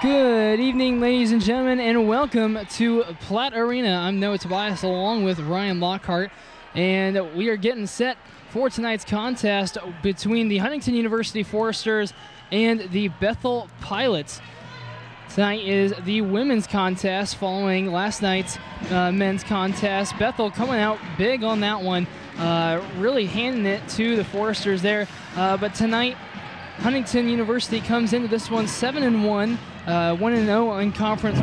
Good evening, ladies and gentlemen, and welcome to Platte Arena. I'm Noah Tobias along with Ryan Lockhart, and we are getting set for tonight's contest between the Huntington University Foresters and the Bethel Pilots. Tonight is the women's contest following last night's men's contest. Bethel coming out big on that one, really handing it to the Foresters there. But tonight, Huntington University comes into this one 7-1, 1-0 in conference.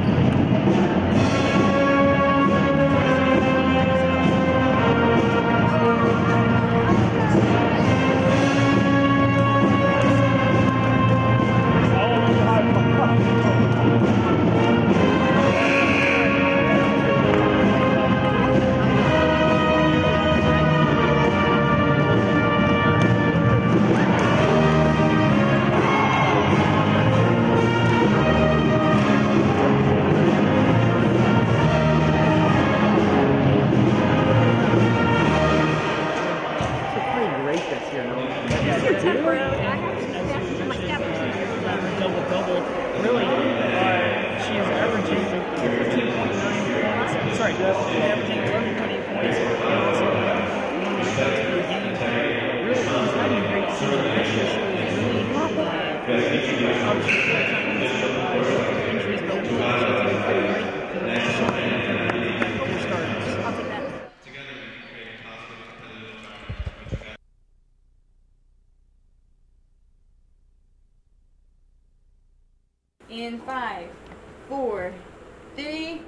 In 5, 4, 3,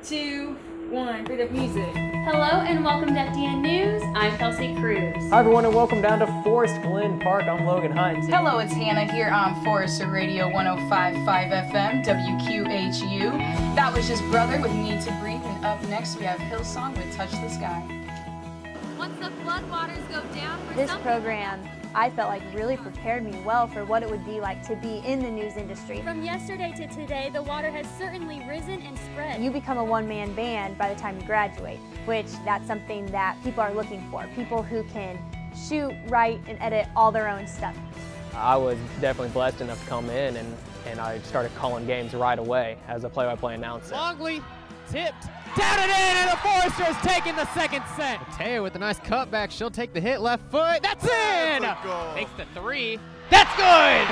2, 1, bit of music. Hello and welcome to FDN News. I'm Kelsey Cruz. Hi everyone and welcome down to Forest Glen Park. I'm Logan Hunt. Hello, it's Hannah here on Forester Radio 105.5 FM, WQHU. That was just Brother with Need to Breathe, and up next we have Hillsong with Touch the Sky. Once the floodwaters go down for this program, I felt like really prepared me well for what it would be like to be in the news industry. From yesterday to today, the water has certainly risen and spread. You become a one-man band by the time you graduate, which that's something that people are looking for. People who can shoot, write, and edit all their own stuff. I was definitely blessed enough to come in and I started calling games right away as a play-by-play announcer. Longley tipped, down and in, and the Foresters taking the second set. Mateo with a nice cutback, she'll take the hit, left foot, that's in! Takes the three, that's good!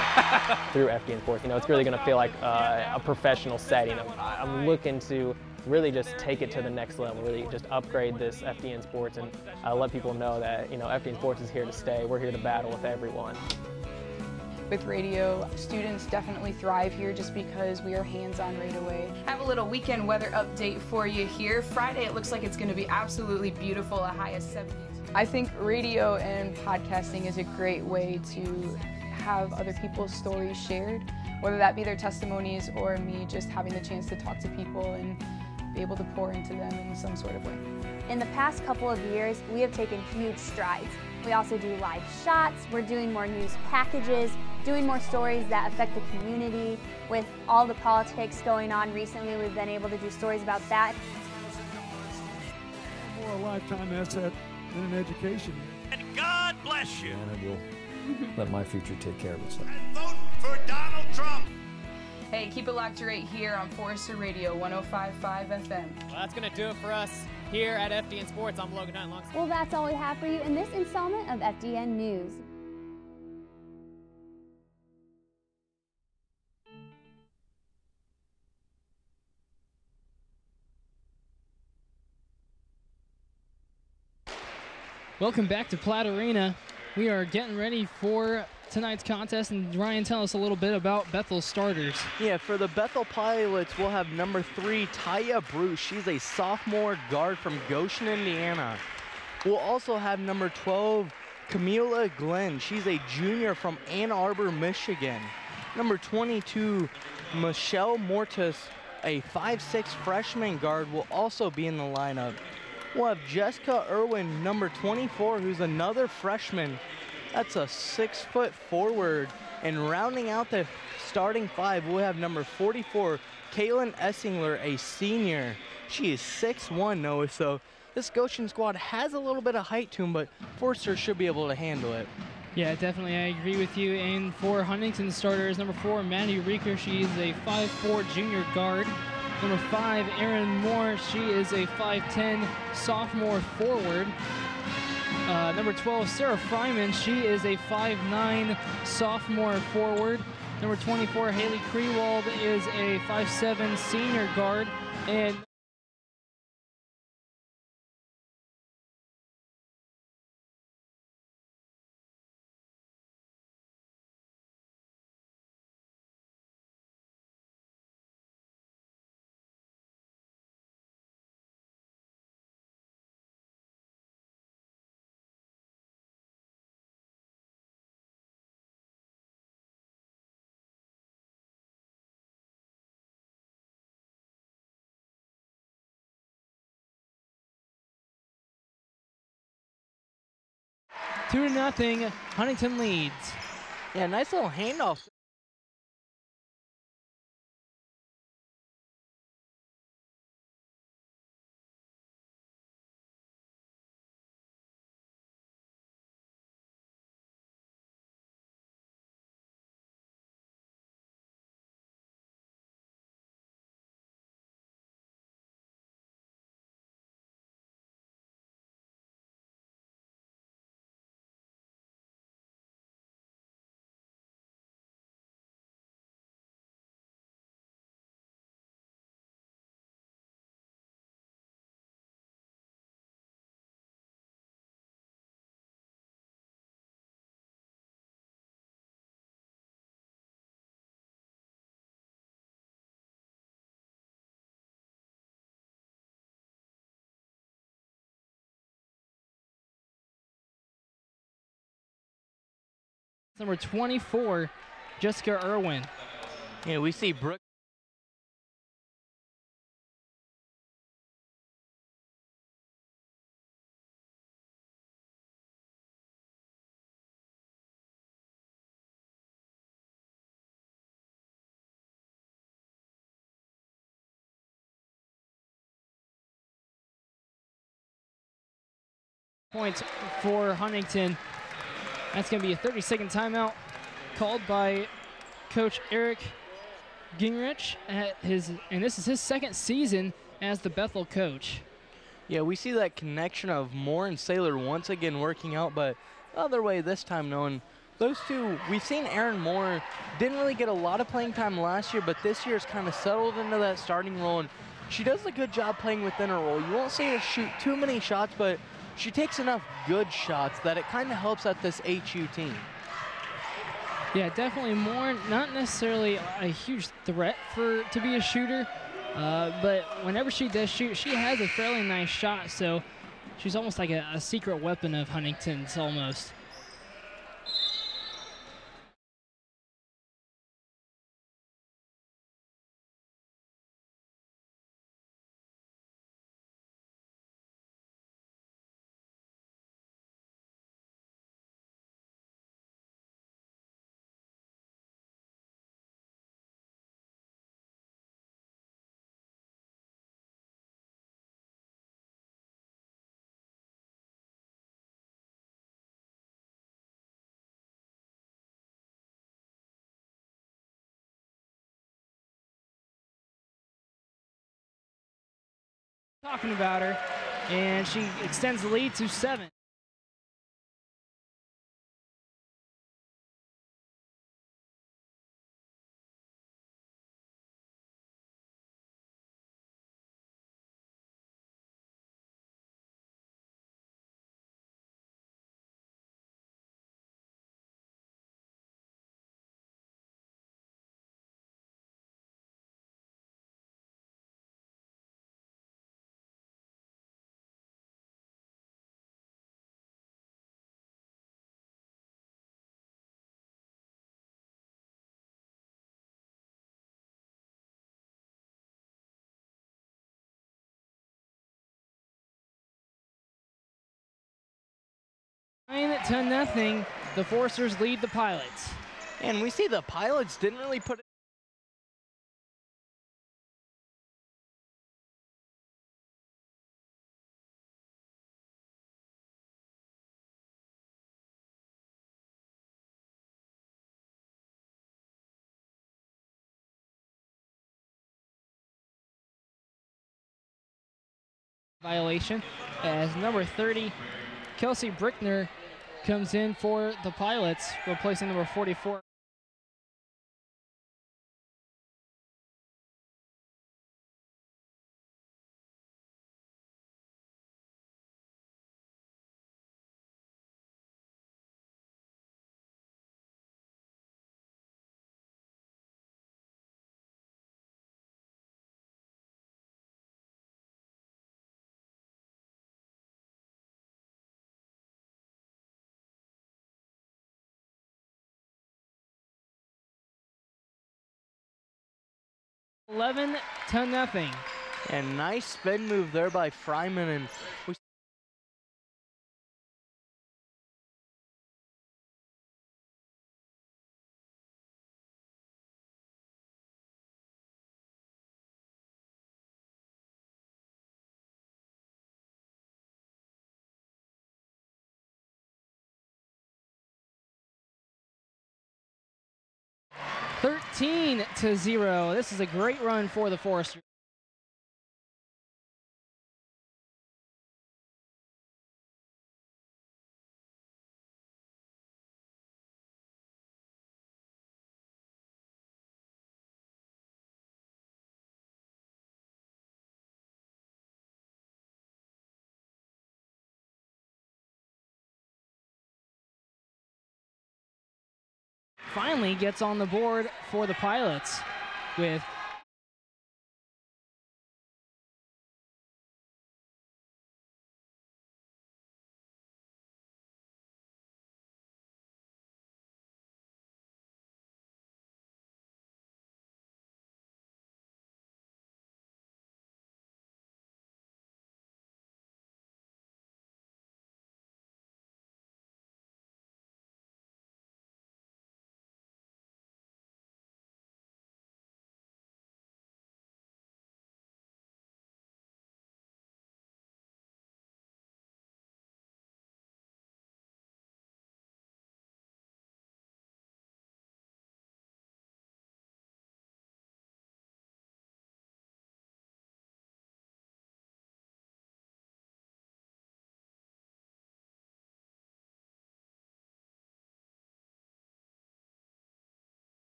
Through FDN Sports, you know, it's really going to feel like a professional setting. I'm looking to really just take it to the next level, really just upgrade this FDN Sports and let people know that, you know, FDN Sports is here to stay. We're here to battle with everyone. With radio, students definitely thrive here just because we are hands-on right away. I have a little weekend weather update for you here. Friday, it looks like it's going to be absolutely beautiful, a high of 70s. I think radio and podcasting is a great way to have other people's stories shared, whether that be their testimonies or me just having the chance to talk to people and be able to pour into them in some sort of way. In the past couple of years, we have taken huge strides. We also do live shots, we're doing more news packages, doing more stories that affect the community. With all the politics going on recently, we've been able to do stories about that. More a lifetime asset than an education. And God bless you. And I will let my future take care of itself. And vote for Donald Trump. Hey, keep it locked right here on Forester Radio 105.5 FM. Well, that's going to do it for us here at FDN Sports. I'm Logan Hunt. Well, that's all we have for you in this installment of FDN News. Welcome back to Platte Arena. We are getting ready for tonight's contest, and Ryan, tell us a little bit about Bethel's starters. Yeah, for the Bethel Pilots, we'll have number 3, Taya Bruce. She's a sophomore guard from Goshen, Indiana. We'll also have number 12, Camila Glenn. She's a junior from Ann Arbor, Michigan. Number 22, Michelle Mortis, a 5'6" freshman guard, will also be in the lineup. We'll have Jessica Irwin, number 24, who's another freshman. That's a 6-foot forward. And rounding out the starting 5, we'll have number 44, Kaylin Essingler, a senior. She is 6'1", Noah, so this Goshen squad has a little bit of height to them, but Forster should be able to handle it. Yeah, definitely, I agree with you. And for Huntington starters, number 4, Maddie Reeker, she is a 5'4" junior guard. Number 5, Erin Moore, she is a 5'10" sophomore forward. Number 12, Sarah Fryman, she is a 5'9" sophomore forward. Number 24, Haley Krewald is a 5'7" senior guard. And Two to nothing, Huntington leads. Yeah, nice little handoff. Number 24, Jessica Irwin. Yeah, we see Brooke. Points for Huntington. That's going to be a 30-second timeout called by Coach Eric Gingrich and this is his second season as the Bethel coach. Yeah, we see that connection of Moore and Saylor once again working out, but the other way this time knowing those two, we've seen Erin Moore didn't really get a lot of playing time last year, but this year's kind of settled into that starting role, and she does a good job playing within her role. You won't see her shoot too many shots, but she takes enough good shots that it kind of helps out this HU team. Yeah, definitely Moore, not necessarily a huge threat to be a shooter, but whenever she does shoot, she has a fairly nice shot, so she's almost like a secret weapon of Huntington's almost. Talking about her, and she extends the lead to 7. To nothing, the Forcers lead the Pilots. And we see the Pilots didn't really put violation as number 30, Kelsey Brickner, comes in for the Pilots, replacing number 44. $11 to nothing. And nice spin move there by Fryman, and we $13 to 0. This is a great run for the Foresters. Finally gets on the board for the Pilots with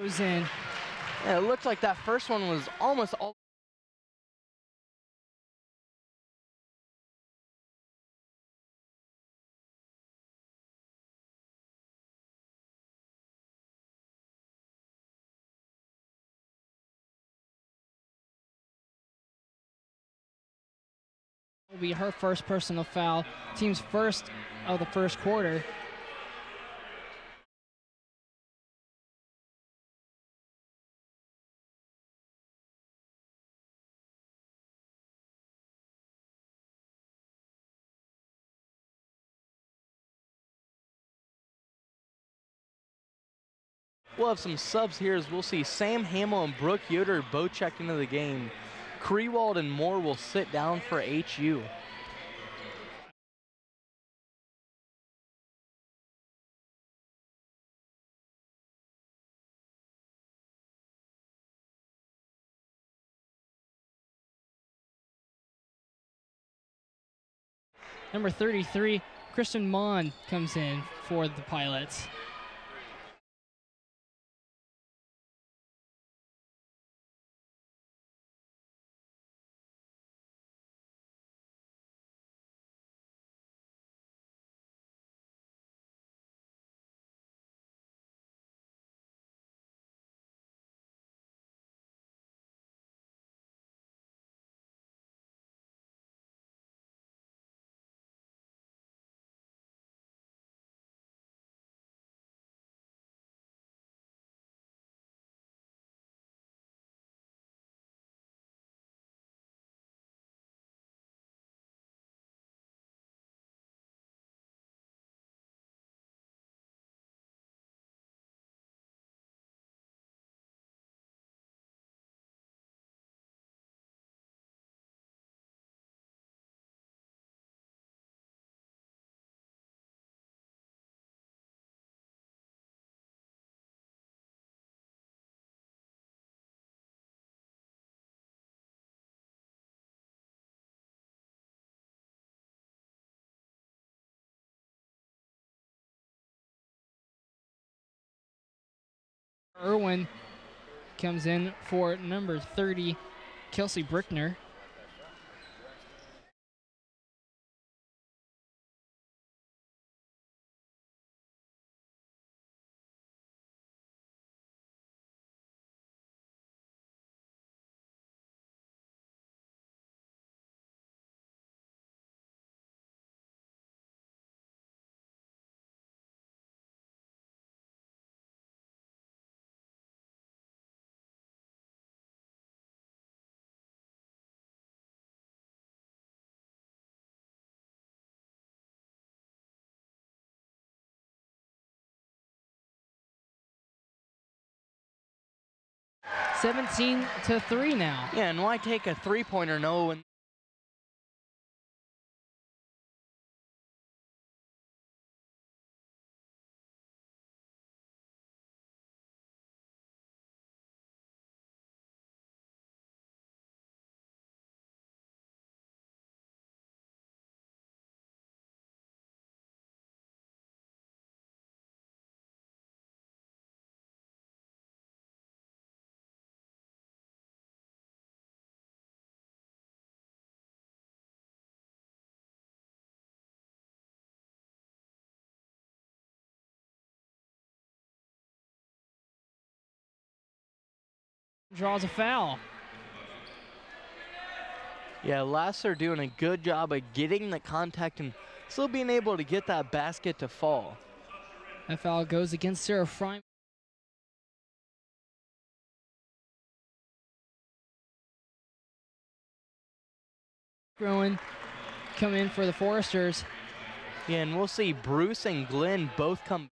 goes in. yeah, it looked like that first one was almost all. Will be her first personal foul, team's first of the first quarter. We'll have some subs here as we'll see Sam Hamill and Brooke Yoder both check into the game. Krewald and Moore will sit down for HU. Number 33, Christian Mon, comes in for the Pilots. Irwin comes in for number 30, Kelsey Brickner. (17-3) now. Yeah, and why take a three-pointer? No. And Draws a foul. yeah, Lasser doing a good job of getting the contact and still being able to get that basket to fall. That foul goes against Sarah Fryman. Rowan come in for the Foresters. Yeah, and we'll see Bruce and Glenn both come.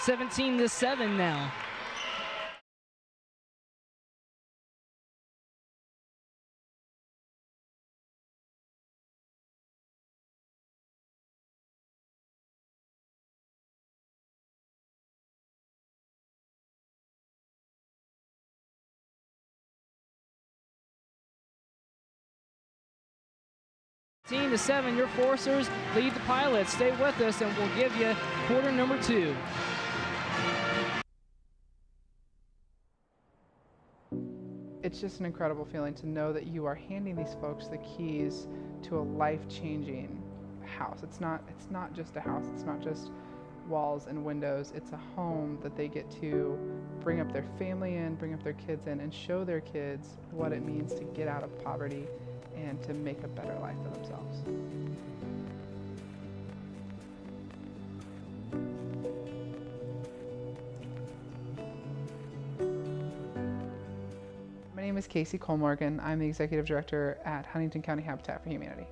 (17-7) now. To 7, your Forcers lead the Pilots. Stay with us and we'll give you quarter number 2. It's just an incredible feeling to know that you are handing these folks the keys to a life-changing house. It's not just a house. It's not just walls and windows. It's a home that they get to bring up their family in, bring up their kids in, and show their kids what it means to get out of poverty and to make a better life for themselves. My name is Casey Colmorgan. I'm the Executive Director at Huntington County Habitat for Humanity.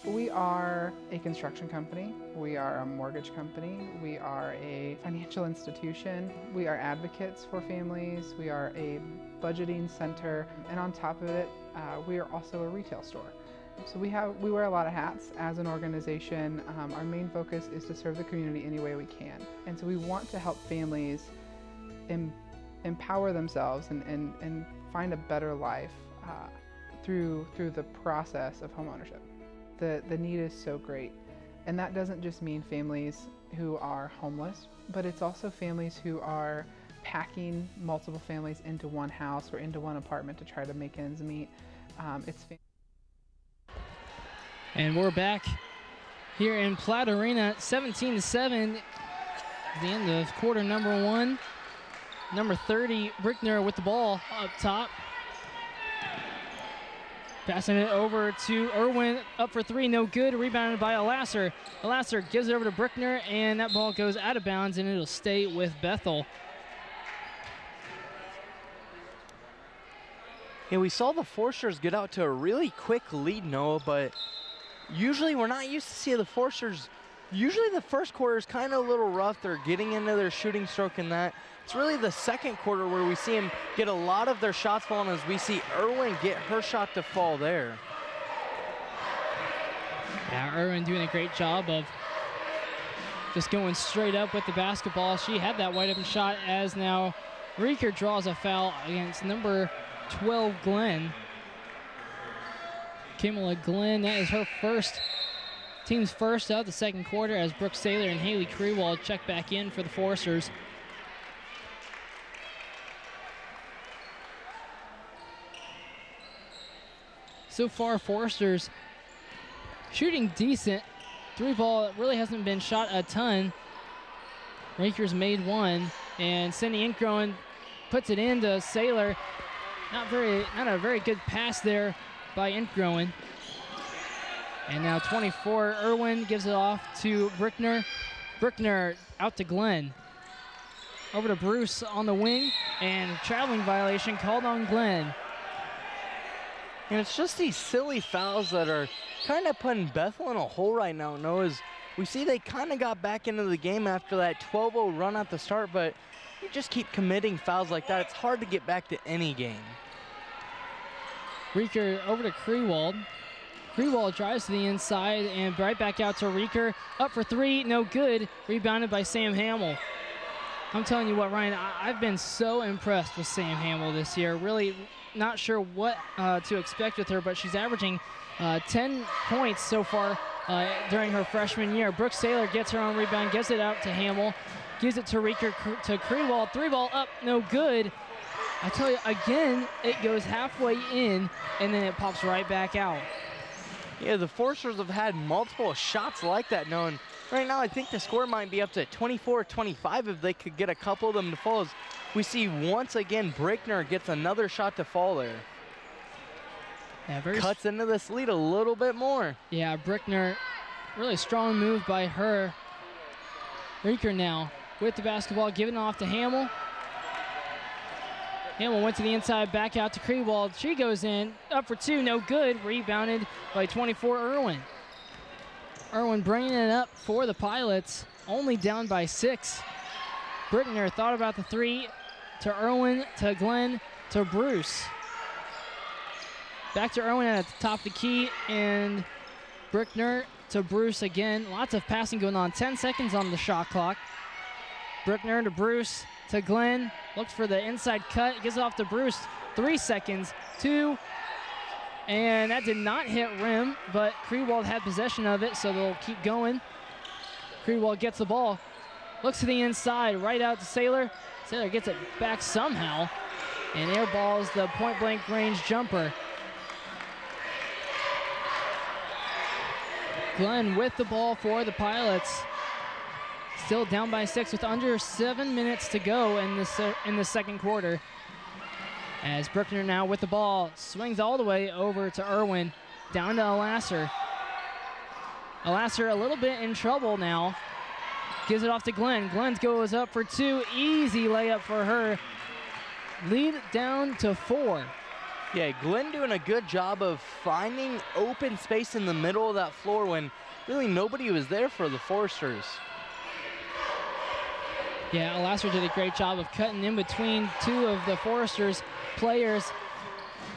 We are a construction company. We are a mortgage company. We are a financial institution. We are advocates for families. We are a budgeting center. And on top of it, we are also a retail store. So we wear a lot of hats as an organization. Our main focus is to serve the community any way we can. And so we want to help families empower themselves and find a better life through the process of homeownership. The need is so great. And that doesn't just mean families who are homeless, but it's also families who are packing multiple families into one house or into one apartment to try to make ends meet. And we're back here in Platt Arena, 17-7. The end of quarter number 1. Number 30, Brickner with the ball up top. Passing it over to Irwin, up for 3, no good. Rebounded by Alasser. Alasser gives it over to Brickner, and that ball goes out of bounds, and it'll stay with Bethel. Yeah, we saw the Forsters get out to a really quick lead, Noah, but usually we're not used to see the Forsters. Usually the first quarter is kind of a little rough. They're getting into their shooting stroke in that. It's really the second quarter where we see them get a lot of their shots falling as we see Irwin get her shot to fall there. Yeah, Irwin doing a great job of just going straight up with the basketball. She had that wide open shot as now Reeker draws a foul against number 12, Glenn. Kimala Glenn, that is her team's first of the second quarter as Brooke Saylor and Haley Krewald check back in for the Forsters. So far, Forsters shooting decent. 3-ball really hasn't been shot a ton. Rakers made 1, and Cindy Inkgroen puts it into Saylor. Not a very good pass there by Inkgroen. And now 24, Irwin gives it off to Brickner. Brickner out to Glenn. Over to Bruce on the wing, and traveling violation called on Glenn. And it's just these silly fouls that are kind of putting Bethel in a hole right now, Noah. We see they kind of got back into the game after that 12-0 run at the start, but you just keep committing fouls like that. It's hard to get back to any game. Reeker over to Krewald. Krewald drives to the inside and right back out to Reeker. Up for 3, no good. Rebounded by Sam Hamill. I'm telling you what, Ryan, I've been so impressed with Sam Hamill this year. Really not sure what to expect with her, but she's averaging 10 points so far during her freshman year. Brooke Saylor gets her own rebound, gets it out to Hamill, gives it to Reeker, to Krewald. 3-ball up, no good. I tell you, again, it goes halfway in, and then it pops right back out. Yeah, the Forsters have had multiple shots like that, knowing right now I think the score might be up to 24-25 if they could get a couple of them to fall. As we see once again, Brickner gets another shot to fall there. Yeah, cuts into this lead a little bit more. Yeah, Brickner, really strong move by her. Reeker now with the basketball, giving it off to Hamill. Hamill went to the inside, back out to Krewald. She goes in, up for 2, no good. Rebounded by 24, Irwin. Irwin bringing it up for the Pilots, only down by 6. Brickner thought about the 3 to Irwin, to Glenn, to Bruce. Back to Irwin at the top of the key, and Brickner to Bruce again. Lots of passing going on, 10 seconds on the shot clock. Brickner to Bruce, to Glenn, looks for the inside cut, gives it off to Bruce, 3 seconds, 2, and that did not hit rim, but Krewald had possession of it, so they'll keep going. Krewald gets the ball, looks to the inside, right out to Saylor. Saylor gets it back somehow, and airballs the point-blank range jumper. Glenn with the ball for the Pilots. Still down by 6 with under 7 minutes to go in the second quarter. As Brickner now with the ball, swings all the way over to Irwin, down to Alasser. Alasser a little bit in trouble now. Gives it off to Glenn. Glenn goes up for 2, easy layup for her. Lead down to 4. Yeah, Glenn doing a good job of finding open space in the middle of that floor when really nobody was there for the Forsters. Yeah, Alasser did a great job of cutting in between 2 of the Foresters players,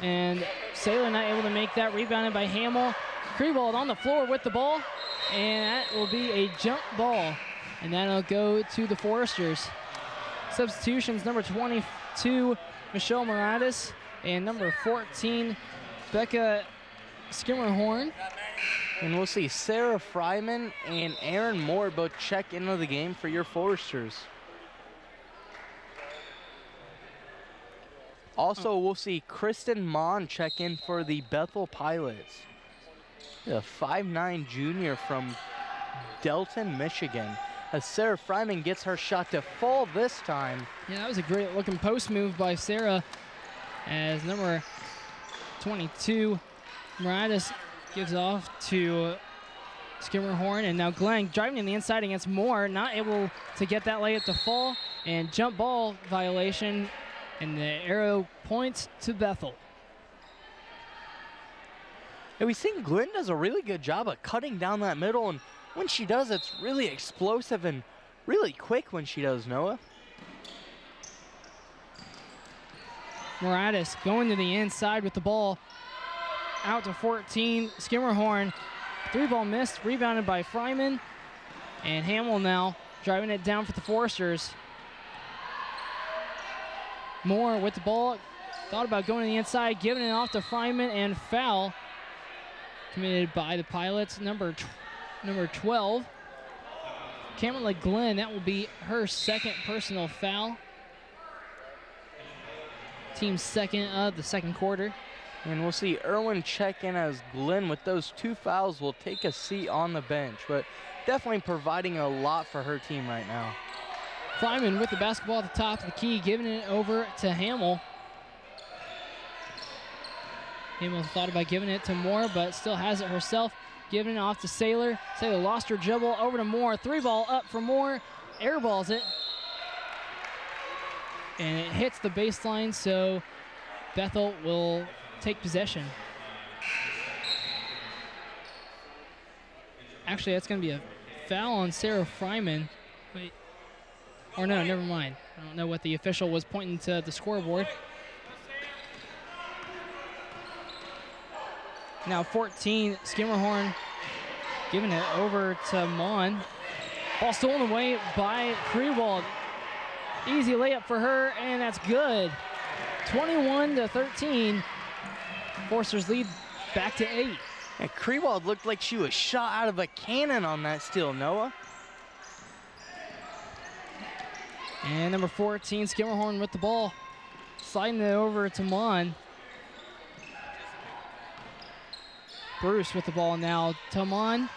and Saylor not able to make that. Rebounded by Hamill. Krewald on the floor with the ball, and that will be a jump ball, and that'll go to the Foresters. Substitutions, number 22, Michelle Moratis, and number 14, Becca Skimmerhorn. And we'll see Sarah Fryman and Aaron Moore both check into the game for your Foresters. Also, we'll see Kristen Mon check in for the Bethel Pilots. A 5'9" junior from Delton, Michigan. As Sarah Fryman gets her shot to fall this time. Yeah, that was a great looking post move by Sarah, as number 22, Moritas, gives off to Skimmerhorn, and now Glenn driving in the inside against Moore, not able to get that layup to fall, and jump ball violation, and the arrow points to Bethel. And we think Glenn does a really good job of cutting down that middle, and when she does, it's really explosive and really quick when she does, Noah. Moritas going to the inside with the ball. Out to 14, Skimmerhorn. 3-ball missed, rebounded by Fryman. And Hamill now driving it down for the Foresters. Moore with the ball. Thought about going to the inside, giving it off to Fryman, and foul committed by the Pilots. Number 12, Cameron Glenn. That will be her second personal foul. Team's second of the second quarter. And we'll see Irwin check in as Glenn with those 2 fouls will take a seat on the bench, but definitely providing a lot for her team right now. Fryman with the basketball at the top of the key, giving it over to Hamill. Hamill thought about giving it to Moore, but still has it herself. Giving it off to Saylor. Saylor lost her dribble, over to Moore. 3-ball up for Moore, airballs it. And it hits the baseline, so Bethel will take possession. Actually, that's going to be a foul on Sarah Fryman. Wait. Or no, never mind. I don't know what the official was pointing to the scoreboard. Now 14, Skimmerhorn giving it over to Mon. Ball stolen away by Krewald. Easy layup for her, and that's good. 21-13. Foresters lead back to 8. And Krewald looked like she was shot out of a cannon on that steal, Noah. And number 14, Skimmerhorn with the ball. Sliding it over to Mon. Bruce with the ball now. Tomon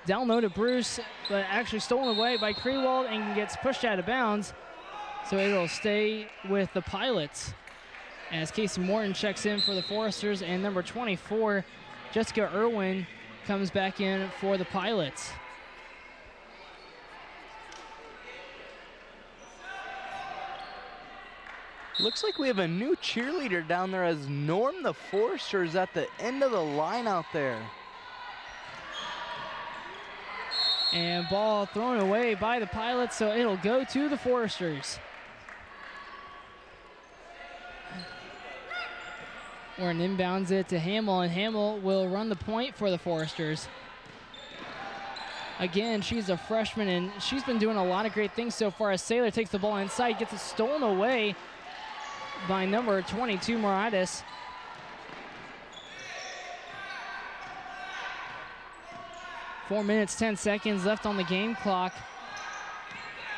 down low to Bruce, but actually stolen away by Krewald and gets pushed out of bounds. So it'll stay with the Pilots as Casey Morton checks in for the Foresters, and number 24, Jessica Irwin, comes back in for the Pilots. Looks like we have a new cheerleader down there as Norm the Foresters at the end of the line out there. And ball thrown away by the Pilots, so it'll go to the Foresters. Warren inbounds it to Hamill, and Hamill will run the point for the Foresters. Again, she's a freshman, and she's been doing a lot of great things so far as Saylor takes the ball inside, gets it stolen away by number 22, Moritas. Four minutes, 10 seconds left on the game clock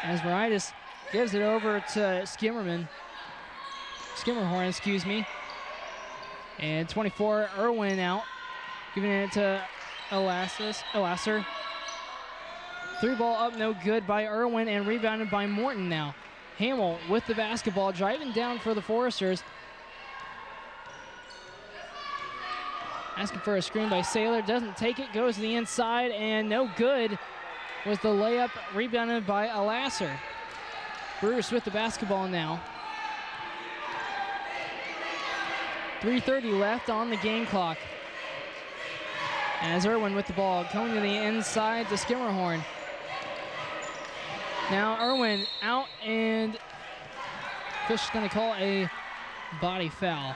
as Moritas gives it over to Skimmerhorn, excuse me. And 24, Irwin out, giving it to Elasser. 3-ball up, no good by Irwin, and rebounded by Morton now. Hamill with the basketball, driving down for the Foresters. Asking for a screen by Saylor, doesn't take it, goes to the inside, and no good was the layup, rebounded by Elasser. Bruce with the basketball now. 3:30 left on the game clock. As Irwin with the ball, coming to the inside to Skimmerhorn. Now Irwin out, and Fish is going to call a body foul.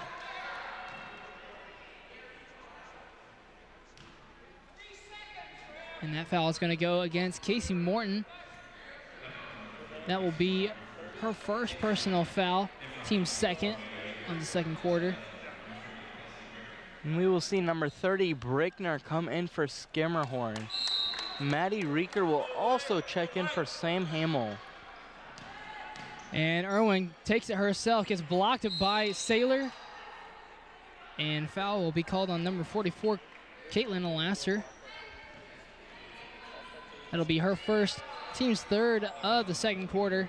And that foul is going to go against Casey Morton. That will be her first personal foul, team's second on the second quarter. And we will see number 30, Brickner, come in for Skimmerhorn. Maddie Reeker will also check in for Sam Hamill. And Irwin takes it herself, gets blocked by Saylor. And foul will be called on number 44, Caitlin Alasser. That'll be her first, team's third of the second quarter.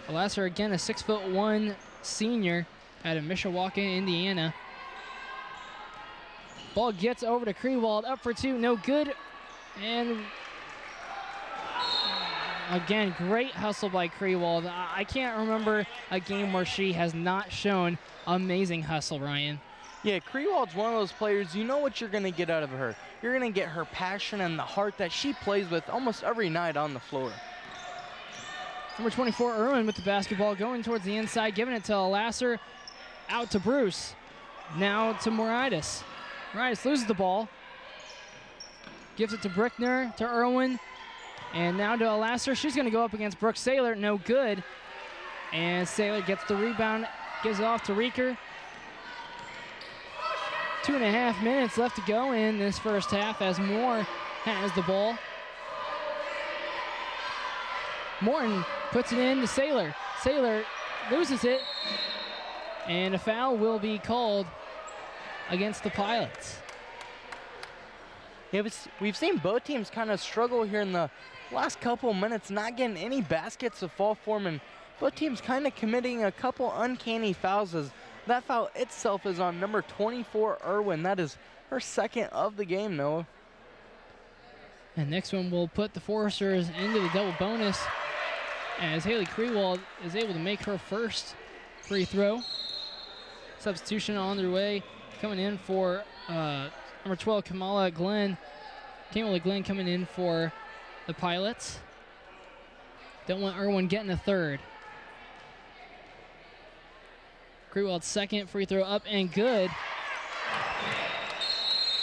Alasser, again, a 6'1" senior out of Mishawaka, Indiana. Ball gets over to Krewald, up for two, no good. And again, great hustle by Krewald. I can't remember a game where she has not shown amazing hustle, Ryan. Yeah, Krewald's one of those players, you know what you're going to get out of her. You're going to get her passion and the heart that she plays with almost every night on the floor. Number 24, Irwin with the basketball, going towards the inside, giving it to Alasser, out to Bruce. Now to Moritis. Moritis loses the ball. Gives it to Brickner, to Irwin, and now to Alasser. She's going to go up against Brooke Saylor, no good. And Saylor gets the rebound, gives it off to Reeker. 2.5 minutes left to go in this first half as Moore has the ball. Morton puts it in to Saylor. Saylor loses it, and a foul will be called against the Pilots. Yeah, we've seen both teams kind of struggle here in the last couple minutes, not getting any baskets to fall for them, and both teams kind of committing a couple uncanny fouls, as that foul itself is on number 24, Irwin. That is her second of the game, Noah. And next one will put the Foresters into the double bonus as Haley Krewald is able to make her first free throw. Substitution on their way, coming in for number 12, Kamala Glenn coming in for the Pilots. Don't want Irwin getting a third. Krewald's second free throw up and good.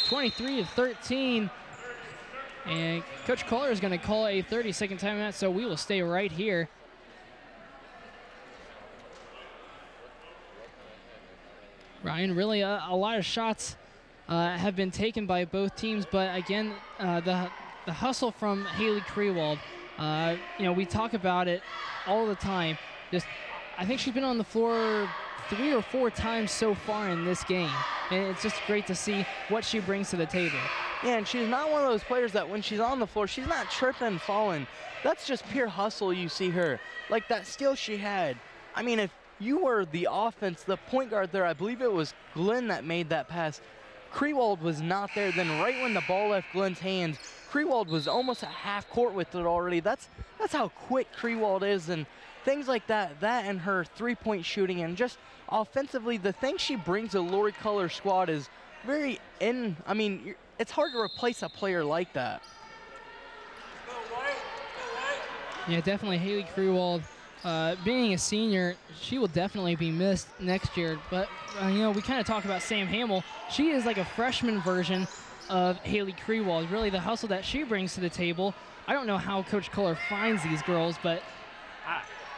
23-13. And Coach Kohler is going to call a 30-second timeout, so we will stay right here. Ryan, really a lot of shots have been taken by both teams, but again, the hustle from Haley Krewald, we talk about it all the time. I think she's been on the floor 3 or 4 times so far in this game, and it's just great to see what she brings to the table. Yeah, and she's not one of those players that when she's on the floor, she's not tripping and falling. That's just pure hustle you see her. Like that steal she had. I mean, if you were the offense, the point guard there, I believe it was Glenn that made that pass. Krewald was not there. Then right when the ball left Glenn's hands, Krewald was almost at half court with it already. That's how quick Krewald is, and things like that and her three-point shooting, and just offensively, the thing she brings to Lori Color squad is it's hard to replace a player like that. Yeah, definitely Haley Krewald. Being a senior, she will definitely be missed next year. But, we kind of talk about Sam Hamill. She is like a freshman version of Haley Krewald. Really, the hustle that she brings to the table. I don't know how Coach Kohler finds these girls, but,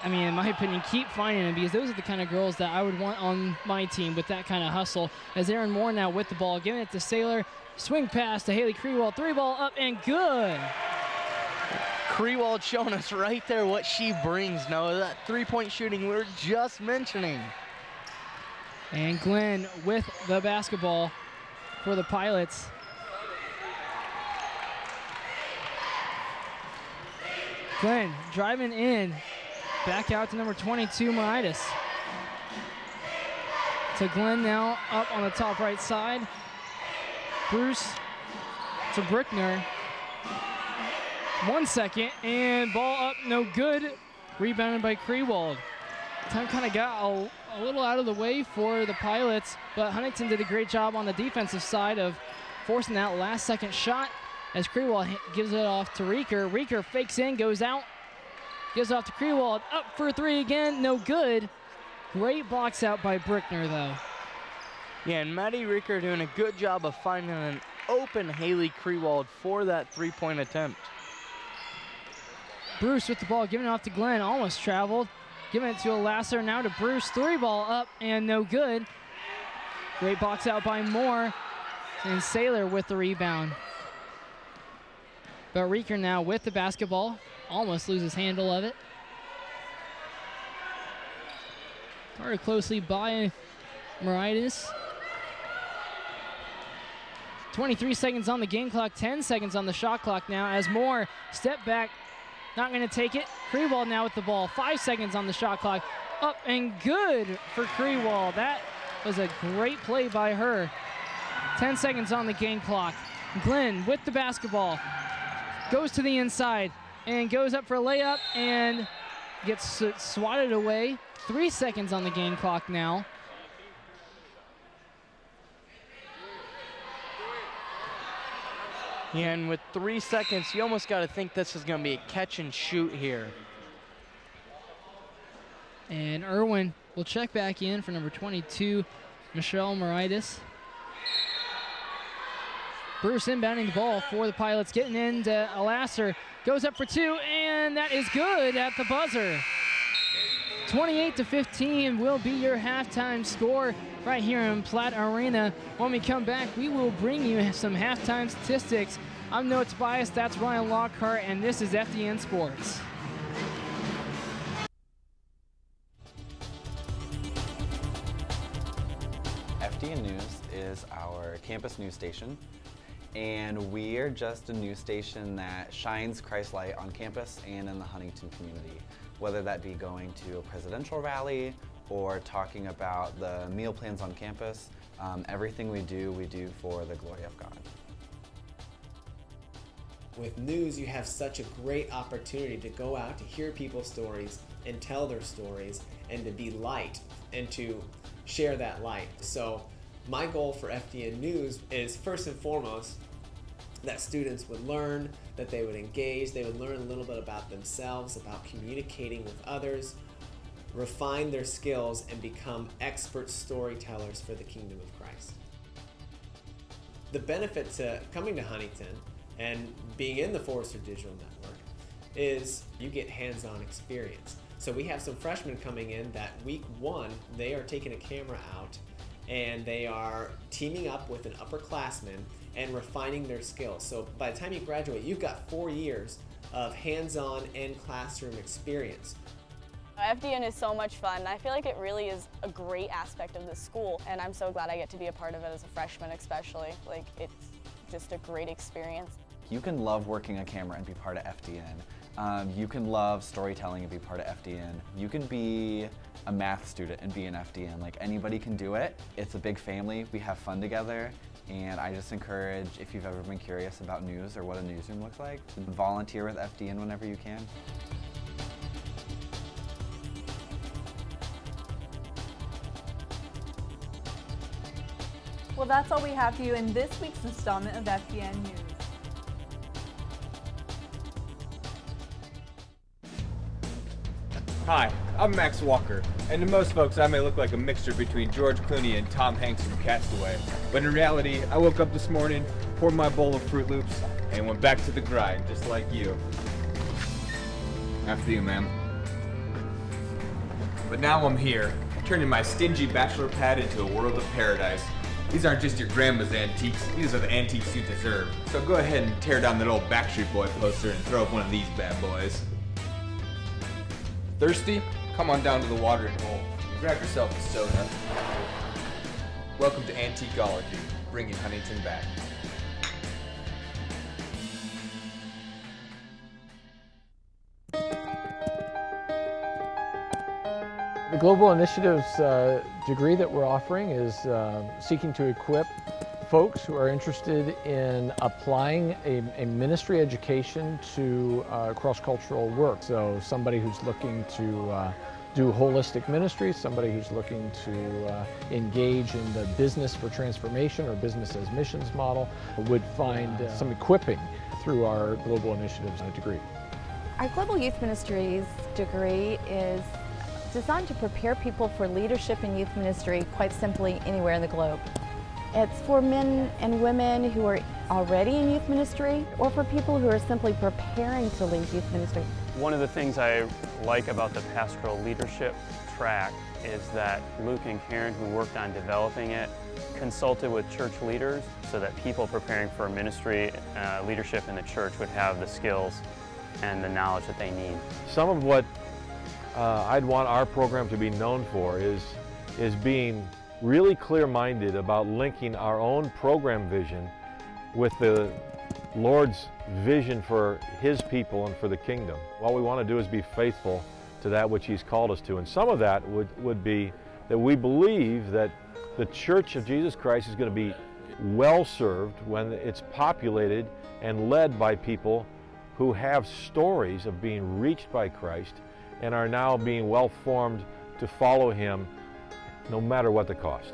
in my opinion, keep finding them, because those are the kind of girls that I would want on my team with that kind of hustle. As Aaron Moore now with the ball, giving it to Saylor. Swing pass to Haley Krewald. 3-ball up and good. Krewald showing us right there what she brings, Noah. That three-point shooting we were just mentioning. And Glenn with the basketball for the Pilots. Glenn driving in. Back out to number 22, Moritis. To Glenn now up on the top right side. Bruce to Brickner. 1 second, and ball up, no good. Rebounded by Krewald. Time kind of got a little out of the way for the Pilots, but Huntington did a great job on the defensive side of forcing that last second shot as Krewald gives it off to Reeker. Reeker fakes in, goes out, gives it off to Krewald. Up for 3 again, no good. Great box out by Brickner, though. Yeah, and Maddie Reeker doing a good job of finding an open Haley Krewald for that three-point attempt. Bruce with the ball, giving it off to Glenn, almost traveled. Giving it to Alasser, now to Bruce. 3-ball up and no good. Great box out by Moore, and Saylor with the rebound. But Reeker now with the basketball, almost loses handle of it. Guarded closely by Moritas. 23 seconds on the game clock, 10 seconds on the shot clock now as Moore step back, not going to take it. Krewald now with the ball, 5 seconds on the shot clock. Up and good for Krewald. That was a great play by her. 10 seconds on the game clock. Glenn with the basketball, goes to the inside and goes up for a layup and gets swatted away. 3 seconds on the game clock now. Yeah, and with 3 seconds, you almost got to think this is going to be a catch and shoot here. And Irwin will check back in for number 22, Michelle Moritas. Bruce inbounding the ball for the Pilots, getting into Alasser, goes up for 2, and that is good at the buzzer. 28-15 will be your halftime score right here in Platte Arena. When we come back, we will bring you some halftime statistics. I'm Noah Tobias, that's Ryan Lockhart, and this is FDN Sports. FDN News is our campus news station, and we are just a news station that shines Christ light on campus and in the Huntington community, whether that be going to a presidential rally or talking about the meal plans on campus. Everything we do for the glory of God. With news, you have such a great opportunity to go out to hear people's stories and tell their stories and to be light and to share that light. So my goal for FDN News is first and foremost that students would learn, that they would engage, they would learn a little bit about themselves, about communicating with others, refine their skills, and become expert storytellers for the kingdom of Christ. The benefit to coming to Huntington and being in the Forrester Digital Network is you get hands-on experience. So we have some freshmen coming in that week 1, they are taking a camera out and they are teaming up with an upperclassman and refining their skills. So by the time you graduate, you've got 4 years of hands-on and classroom experience. FDN is so much fun. I feel like it really is a great aspect of the school, and I'm so glad I get to be a part of it as a freshman especially. Like, it's just a great experience. You can love working a camera and be part of FDN. You can love storytelling and be part of FDN. You can be a math student and be an FDN. Like, anybody can do it. It's a big family. We have fun together. And I just encourage, if you've ever been curious about news or what a newsroom looks like, to volunteer with FDN whenever you can. Well, that's all we have for you in this week's installment of FDN News. Hi, I'm Max Walker, and to most folks I may look like a mixture between George Clooney and Tom Hanks from Castaway. But in reality, I woke up this morning, poured my bowl of Fruit Loops, and went back to the grind, just like you. After you, ma'am. But now I'm here, turning my stingy bachelor pad into a world of paradise. These aren't just your grandma's antiques, these are the antiques you deserve. So go ahead and tear down that old Backstreet Boy poster and throw up one of these bad boys. Thirsty? Come on down to the watering hole and grab yourself a soda. Welcome to Antiqueology, bringing Huntington back. The Global Initiatives degree that we're offering is seeking to equip folks who are interested in applying a ministry education to cross-cultural work. So somebody who's looking to do holistic ministry, somebody who's looking to engage in the business for transformation or business as missions model would find some equipping through our Global Initiatives degree. Our Global Youth Ministries degree is designed to prepare people for leadership in youth ministry, quite simply anywhere in the globe. It's for men and women who are already in youth ministry or for people who are simply preparing to lead youth ministry. One of the things I like about the pastoral leadership track is that Luke and Karen, who worked on developing it, consulted with church leaders so that people preparing for ministry leadership in the church would have the skills and the knowledge that they need. Some of what I'd want our program to be known for is being really clear-minded about linking our own program vision with the Lord's vision for His people and for the kingdom. What we want to do is be faithful to that which He's called us to. And some of that would be that we believe that the Church of Jesus Christ is going to be well served when it's populated and led by people who have stories of being reached by Christ and are now being well formed to follow Him no matter what the cost.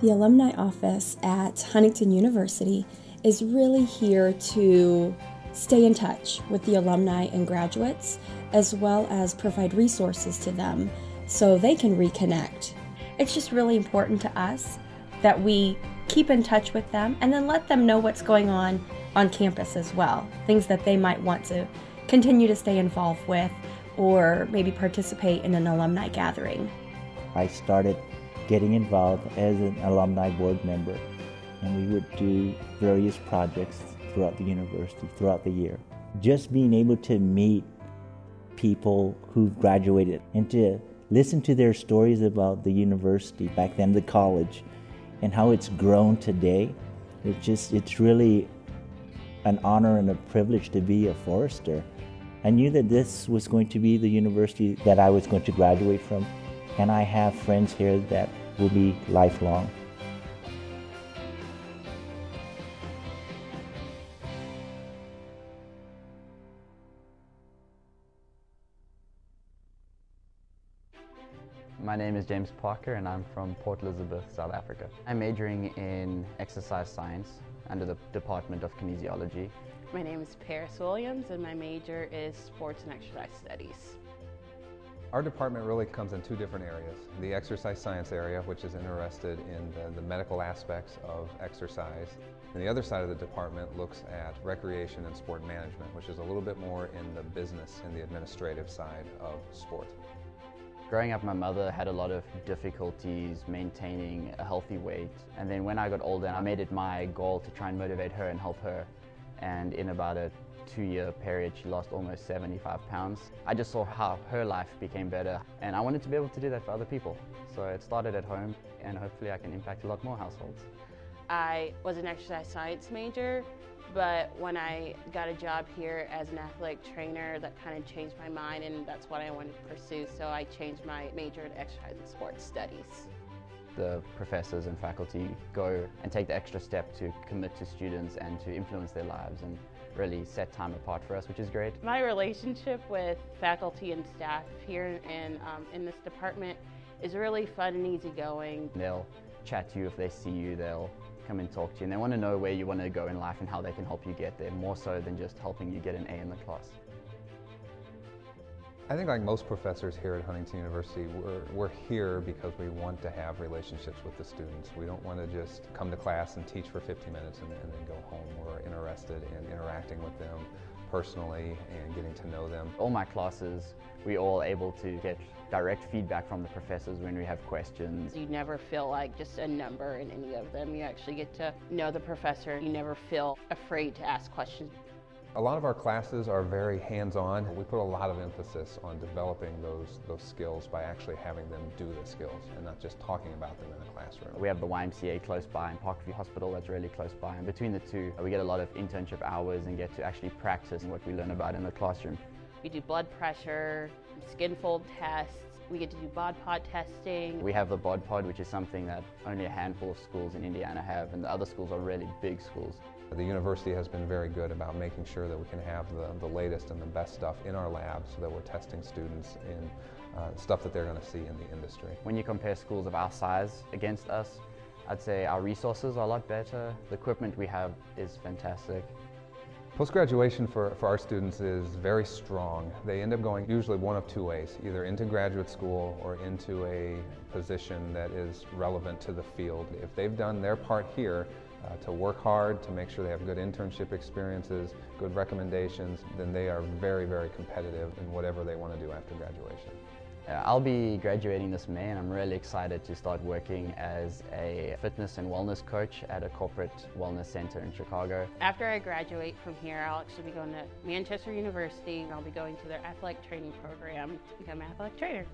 The Alumni Office at Huntington University is really here to stay in touch with the alumni and graduates, as well as provide resources to them so they can reconnect. It's just really important to us that we keep in touch with them and then let them know what's going on campus as well, things that they might want to continue to stay involved with or maybe participate in an alumni gathering. I started getting involved as an alumni board member, and we would do various projects throughout the university, throughout the year. Just being able to meet people who've graduated and to listen to their stories about the university, back then the college, and how it's grown today, it's really an honor and a privilege to be a Forester. I knew that this was going to be the university that I was going to graduate from, and I have friends here that will be lifelong. My name is James Parker and I'm from Port Elizabeth, South Africa. I'm majoring in exercise science under the Department of Kinesiology. My name is Paris Williams and my major is sports and exercise studies. Our department really comes in two different areas. The exercise science area, which is interested in the medical aspects of exercise. And the other side of the department looks at recreation and sport management, which is a little bit more in the business and the administrative side of sport. Growing up, my mother had a lot of difficulties maintaining a healthy weight. And then when I got older, I made it my goal to try and motivate her and help her. And in about a 2-year period, she lost almost 75 pounds. I just saw how her life became better, and I wanted to be able to do that for other people. So it started at home, and hopefully I can impact a lot more households. I was an exercise science major, but when I got a job here as an athletic trainer, that kind of changed my mind, and that's what I wanted to pursue. So I changed my major to exercise and sports studies. The professors and faculty go and take the extra step to commit to students and to influence their lives and really set time apart for us, which is great. My relationship with faculty and staff here in this department is really fun and easygoing. They'll chat to you if they see you, they'll come and talk to you, and they want to know where you want to go in life and how they can help you get there, more so than just helping you get an A in the class. I think like most professors here at Huntington University, we're here because we want to have relationships with the students. We don't want to just come to class and teach for 50 minutes and then go home. We're interested in interacting with them personally and getting to know them. All my classes, we're all able to get direct feedback from the professors when we have questions. You never feel like just a number in any of them. You actually get to know the professor. You never feel afraid to ask questions. A lot of our classes are very hands-on. We put a lot of emphasis on developing those skills by actually having them do the skills and not just talking about them in a classroom. We have the YMCA close by and Parkview Hospital that's really close by, and between the two we get a lot of internship hours and get to actually practice what we learn about in the classroom. We do blood pressure, skin fold tests. We get to do bod pod testing. We have the bod pod, which is something that only a handful of schools in Indiana have, and the other schools are really big schools. The university has been very good about making sure that we can have the latest and the best stuff in our labs so that we're testing students in stuff that they're going to see in the industry. When you compare schools of our size against us, I'd say our resources are a lot better. The equipment we have is fantastic. Post-graduation for our students is very strong. They end up going usually one of two ways, either into graduate school or into a position that is relevant to the field. If they've done their part here, to work hard, to make sure they have good internship experiences, good recommendations, then they are very, very competitive in whatever they want to do after graduation. I'll be graduating this May, and I'm really excited to start working as a fitness and wellness coach at a corporate wellness center in Chicago. After I graduate from here, I'll actually be going to Manchester University, and I'll be going to their athletic training program to become an athletic trainer.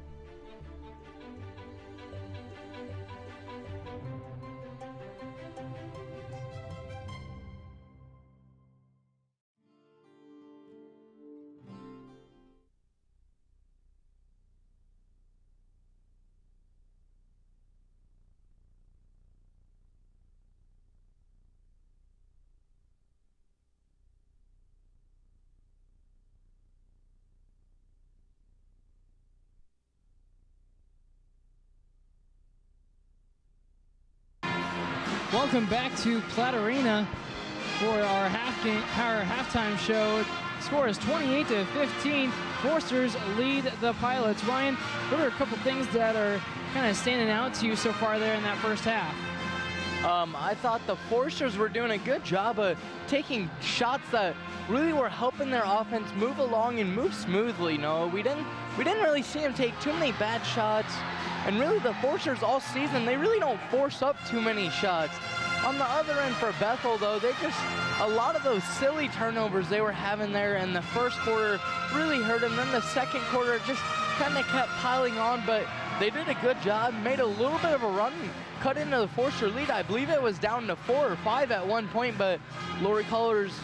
Welcome back to Platt Arena for our halftime show. Score is 28-15. Forsters lead the Pilots. Ryan, what are a couple things that are kind of standing out to you so far there in that first half? I thought the Forsters were doing a good job of taking shots that really were helping their offense move along and move smoothly. No, we didn't really see them take too many bad shots. And really the Forsters all season, they really don't force up too many shots. On the other end for Bethel though, a lot of those silly turnovers they were having there in the first quarter really hurt them. Then the second quarter just kind of kept piling on, but they did a good job, made a little bit of a run, cut into the Forster lead. I believe it was down to 4 or 5 at one point, but Lori Coller's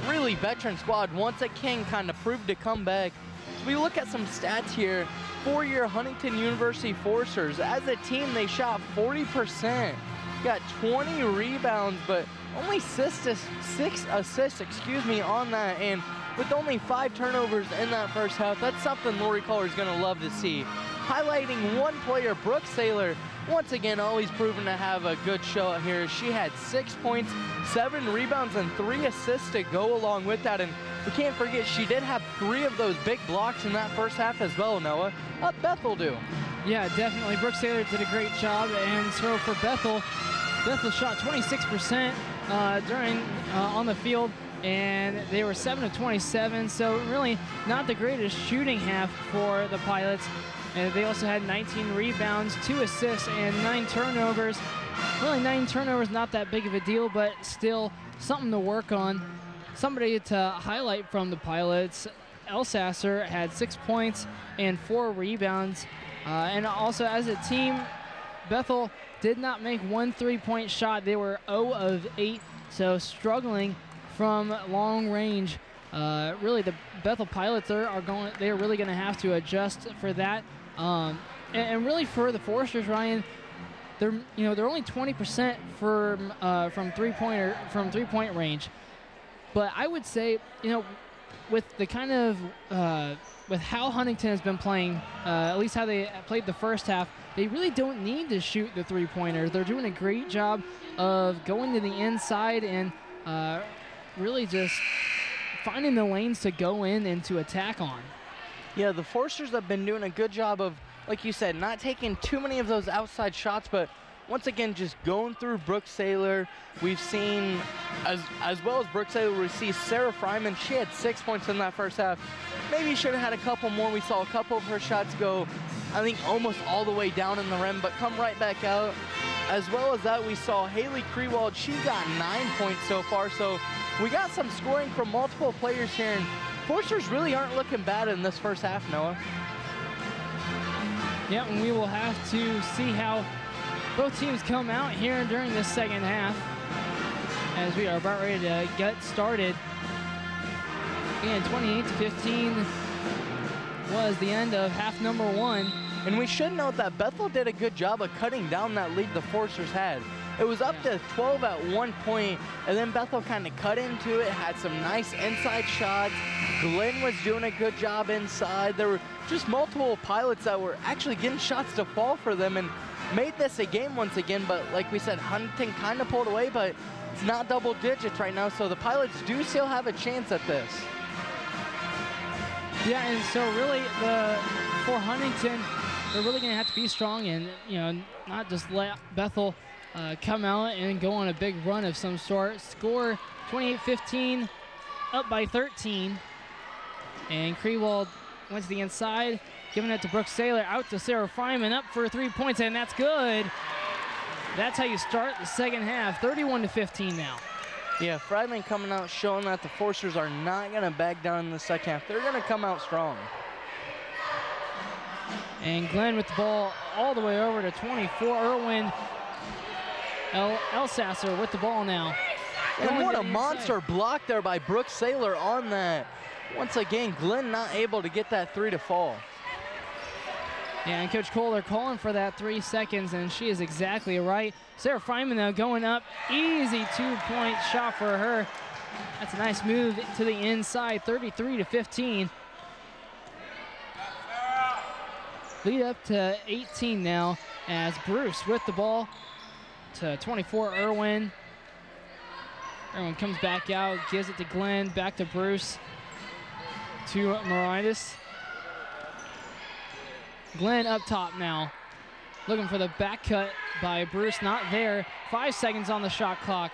really veteran squad once again kind of proved to come back. So we look at some stats here. 4-year Huntington University Forsters. As a team, they shot 40%. Got 20 rebounds, but only 6 assists, on that. And with only 5 turnovers in that first half, that's something Lori Coller's going to love to see. Highlighting one player, Brooke Saylor, once again always proven to have a good show out here. She had 6 points, 7 rebounds, and 3 assists to go along with that. And we can't forget she did have 3 of those big blocks in that first half as well, Noah. How'd Bethel do? Yeah, definitely. Brooke Saylor did a great job. And so for Bethel shot 26% on the field, and they were 7 of 27. So really not the greatest shooting half for the Pilots. And they also had 19 rebounds, 2 assists, and 9 turnovers. Really, 9 turnovers, not that big of a deal, but still something to work on. somebody to highlight from the Pilots, Elsasser had 6 points and 4 rebounds. And also as a team, Bethel did not make one 3-point shot. They were 0 of 8, so struggling from long range. Really, the Bethel Pilots they're really going to have to adjust for that. And really for the Foresters, Ryan, they're only 20% from three-point range. But I would say, with the kind of with how Huntington has been playing, at least how they played the first half, they really don't need to shoot the three-pointers. They're doing a great job of going to the inside and really just finding the lanes to go in and to attack on. Yeah, the Foresters have been doing a good job of, like you said, not taking too many of those outside shots, but once again, just going through Brooke Saylor. We've seen, as well as Brooke Saylor, we see Sarah Fryman. She had 6 points in that first half. Maybe should have had a couple more. We saw a couple of her shots go, I think, almost all the way down in the rim, but come right back out. As well as that, we saw Haley Krewald. She's got 9 points so far, so we got some scoring from multiple players here, and Foresters really aren't looking bad in this first half, Noah. Yeah, and we will have to see how both teams come out here during this second half as we are about ready to get started. And 28-15 was the end of half number 1. And we should note that Bethel did a good job of cutting down that lead the Foresters had. It was up to 12 at one point, and then Bethel kind of cut into it, had some nice inside shots. Glenn was doing a good job inside. There were just multiple Pilots that were actually getting shots to fall for them and made this a game once again. But like we said, Huntington kind of pulled away, but it's not double digits right now, so the Pilots do still have a chance at this. Yeah, and so really for Huntington, they're really going to have to be strong and not just let Bethel come out and go on a big run of some sort. Score 28-15, up by 13. And Krewald went to the inside, giving it to Brooke Saylor, out to Sarah Fryman, up for 3 points, and that's good. That's how you start the second half, 31-15 now. Yeah, Fryman coming out showing that the Foresters are not going to back down in the second half. They're going to come out strong. And Glenn with the ball all the way over to 24. Irwin Elsasser with the ball now. And what a monster block there by Brooke Saylor on that. Once again, Glenn not able to get that 3 to fall. Yeah, and Coach Cole, they're calling for that 3 seconds, and she is exactly right. Sarah Fryman, though, going up. Easy 2-point shot for her. That's a nice move to the inside, 33-15. Lead up to 18 now as Bruce with the ball to 24, Irwin. Irwin comes back out, gives it to Glenn, back to Bruce, to Moritas. Glenn up top now, looking for the back cut by Bruce, not there. 5 seconds on the shot clock.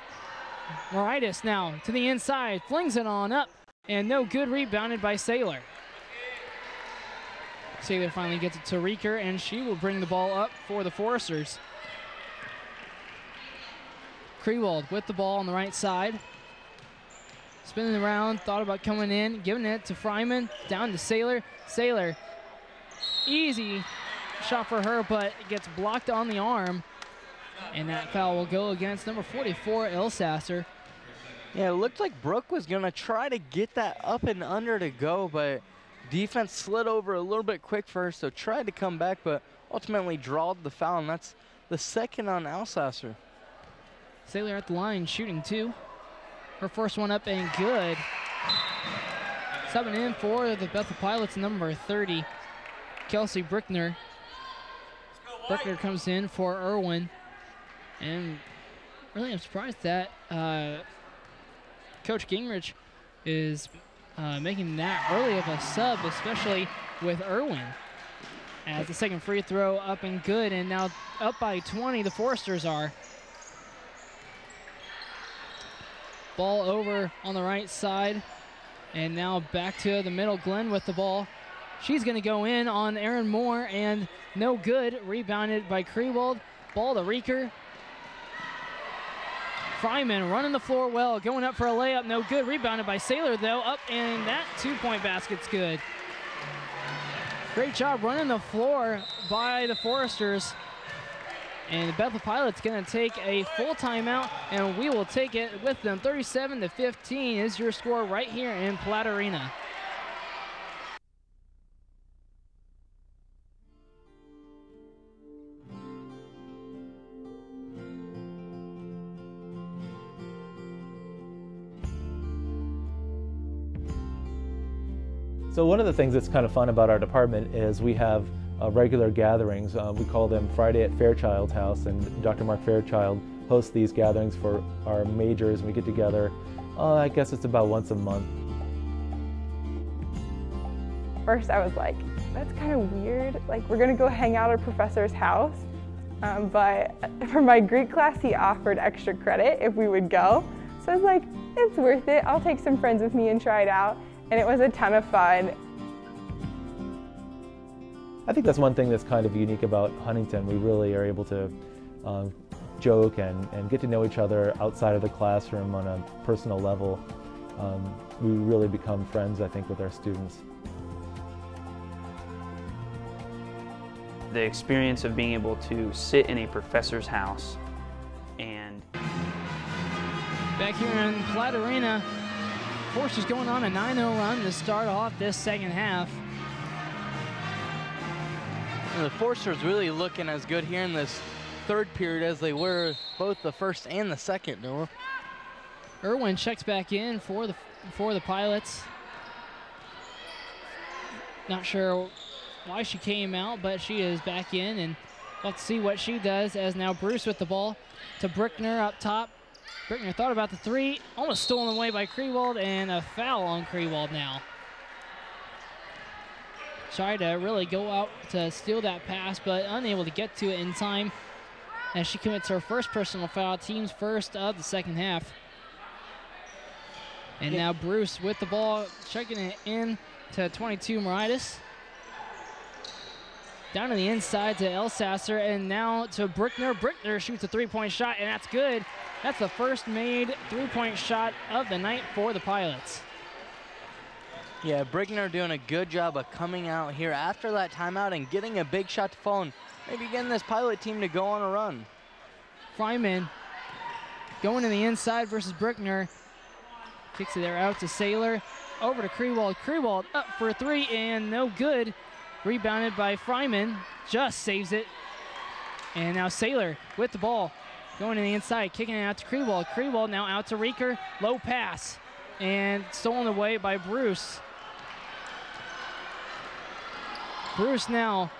Moritas now to the inside, flings it on up, and no good, rebounded by Saylor. Saylor finally gets it to Reeker, and she will bring the ball up for the Foresters. Krewald with the ball on the right side. Spinning around, thought about coming in, giving it to Fryman, down to Saylor. Saylor, easy shot for her, but it gets blocked on the arm. And that foul will go against number 44, Elsasser. Yeah, it looked like Brooke was going to try to get that up and under to go, but defense slid over a little bit quick for her, so tried to come back, but ultimately drawed the foul, and that's the second on Elsasser. Saylor at the line, shooting 2. Her first one up and good. Subbing in for the Bethel Pilots, number 30, Kelsey Brickner. Brickner comes in for Irwin. And really, I'm surprised that Coach Gingrich is making that early of a sub, especially with Irwin. As the second free throw up and good, and now up by 20, the Foresters are. Ball over on the right side, and now back to the middle. Glenn with the ball. She's going to go in on Aaron Moore, and no good. Rebounded by Krewald. Ball to Reeker. Fryman running the floor well, going up for a layup, no good. Rebounded by Saylor, though, up, and that two-point basket's good. Great job running the floor by the Foresters. And the Bethel Pilots going to take a full timeout, and we will take it with them. 37-15 is your score right here in Platte Arena. So one of the things that's kind of fun about our department is we have regular gatherings. We call them Friday at Fairchild's house, and Dr. Mark Fairchild hosts these gatherings for our majors, and we get together, I guess it's about once a month. First I was like, that's kind of weird, like we're gonna go hang out at a professor's house, but for my Greek class he offered extra credit if we would go. So I was like, it's worth it, I'll take some friends with me and try it out. And it was a ton of fun. I think that's one thing that's kind of unique about Huntington. We really are able to joke and get to know each other outside of the classroom on a personal level. We really become friends, I think, with our students. The experience of being able to sit in a professor's house and... Back here in Platte Arena, Foresters going on a 9-0 run to start off this second half. And the Foresters really looking as good here in this third period as they were both the first and the second, Noah. Irwin checks back in for the Pilots. Not sure why she came out, but she is back in, and let's see what she does as now Bruce with the ball to Brickner up top. Brickner thought about the three, almost stolen away by Krewald, and a foul on Krewald now. Tried to really go out to steal that pass, but unable to get to it in time as she commits her first personal foul, team's first of the second half. And now Bruce with the ball, checking it in to 22 Moritas. Down to the inside to Elsasser, and now to Brickner. Brickner shoots a three-point shot, and that's good. That's the first made three-point shot of the night for the Pilots. Yeah, Brickner doing a good job of coming out here after that timeout and getting a big shot to fall and maybe getting this Pilot team to go on a run. Fryman going to the inside versus Brickner. Kicks it there out to Saylor. Over to Krewald. Krewald up for a three, and no good. Rebounded by Fryman. Just saves it. And now Saylor with the ball. Going to the inside, kicking it out to Krewald. Krewald now out to Reeker. Low pass. And stolen away by Bruce. Bruce now,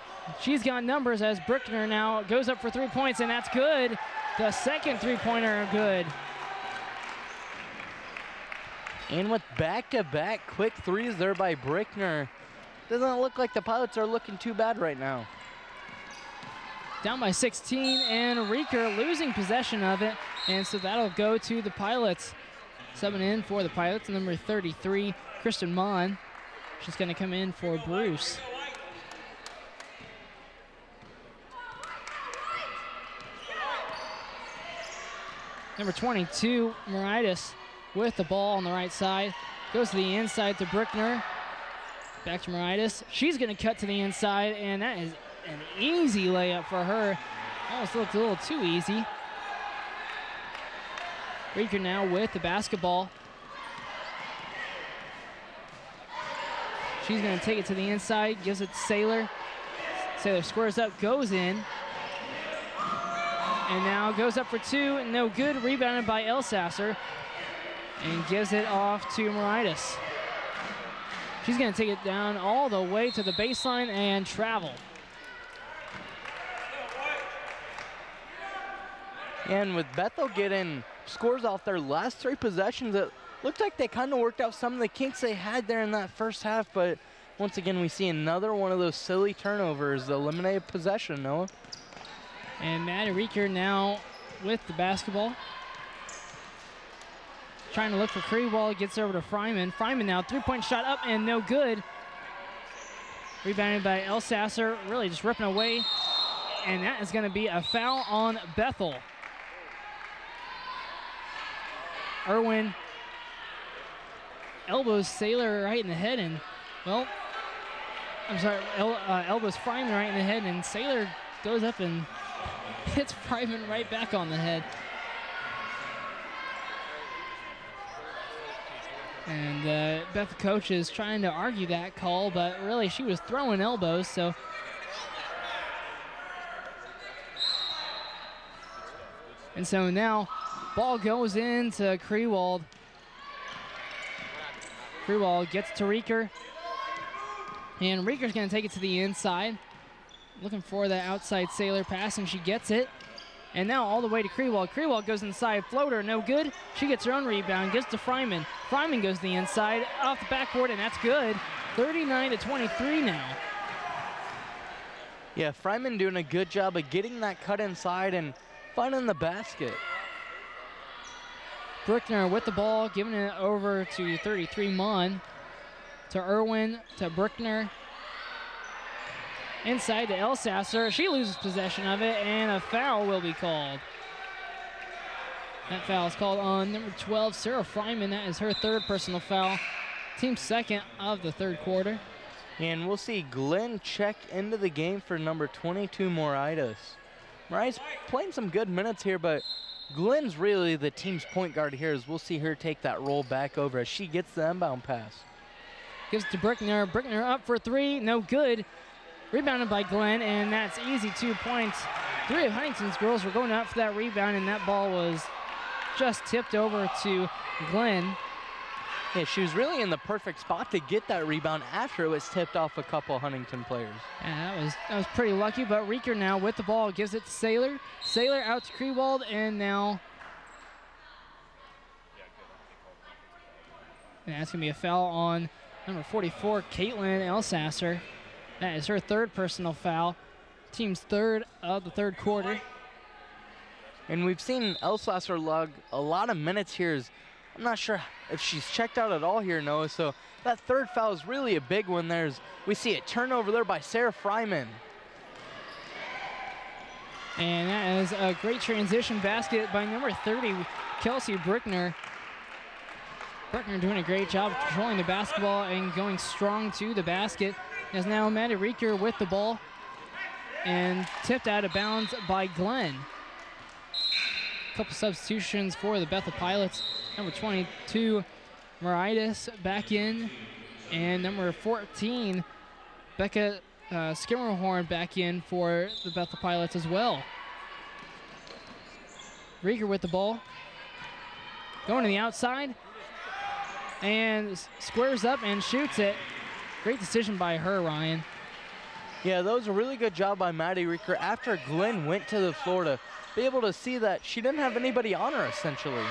she's got numbers as Brickner now goes up for 3 points, and that's good. The second three-pointer good. And with back-to-back quick threes there by Brickner, doesn't look like the Pilots are looking too bad right now. Down by 16, and Reeker losing possession of it, and so that'll go to the Pilots. Subbing in for the Pilots, number 33, Kristen Mon. She's going to come in for Bruce. Number 22, Moritas with the ball on the right side. Goes to the inside to Brickner. Back to Moritas. She's going to cut to the inside, and that is an easy layup for her. Almost looked a little too easy. Reeker now with the basketball. She's going to take it to the inside, gives it to Saylor. Saylor squares up, goes in. And now goes up for two, no good. Rebounded by Elsasser. And gives it off to Moritas. She's going to take it down all the way to the baseline and travel. And with Bethel getting scores off their last three possessions, it looked like they kind of worked out some of the kinks they had there in that first half, but once again we see another one of those silly turnovers, the eliminated possession, Noah. And Maddie Reeker now with the basketball. Trying to look for Krewald, gets over to Fryman. Fryman now, three-point shot up and no good. Rebounded by Elsasser, really just ripping away. And that is going to be a foul on Bethel. Irwin elbows Saylor right in the head, and, well, I'm sorry, elbows Fryman right in the head, and Saylor goes up and hits Fryman right back on the head. And Bethel coach is trying to argue that call, but really she was throwing elbows, so. And so now ball goes into Krewald. Krewald gets to Reeker. And Reeker's going to take it to the inside. Looking for that outside Saylor pass, and she gets it. And now all the way to Krewald. Krewald goes inside, floater, no good. She gets her own rebound, gets to Fryman. Fryman goes to the inside, off the backboard, and that's good. 39-23 now. Yeah, Fryman doing a good job of getting that cut inside and finding the basket. Bruckner with the ball, giving it over to 33 Mon. To Irwin, to Bruckner. Inside to Elsasser. She loses possession of it, and a foul will be called. That foul is called on number 12, Sarah Fryman. That is her third personal foul. Team second of the third quarter. And we'll see Glenn check into the game for number 22, Moraitis. Moraitis playing some good minutes here, but Glenn's really the team's point guard here, as we'll see her take that roll back over as she gets the inbound pass. Gives it to Bruckner. Bruckner up for three, no good. Rebounded by Glenn, and that's easy, 2 points. Three of Huntington's girls were going up for that rebound, and that ball was just tipped over to Glenn. Yeah, she was really in the perfect spot to get that rebound after it was tipped off a couple Huntington players. Yeah, that was pretty lucky, but Reeker now with the ball gives it to Saylor. Saylor out to Krewald, and now that's going to be a foul on number 44, Caitlin Elsasser. That is her third personal foul. Team's third of the third quarter. And we've seen Elsasser lug a lot of minutes here. I'm not sure if she's checked out at all here, Noah. So that third foul is really a big one. We see a turnover there by Sarah Fryman. And that is a great transition basket by number 30, Kelsey Bruckner. Bruckner doing a great job of controlling the basketball and going strong to the basket. As now Maddie Reeker with the ball and tipped out of bounds by Glenn. A couple substitutions for the Bethel Pilots. Number 22, Moraitis back in, and number 14, Becca Skimmerhorn back in for the Bethel Pilots as well. Reeker with the ball, going to the outside, and squares up and shoots it. Great decision by her, Ryan. Yeah, that was a really good job by Maddie Reeker after Glenn went to the floor to be able to see that she didn't have anybody on her, essentially.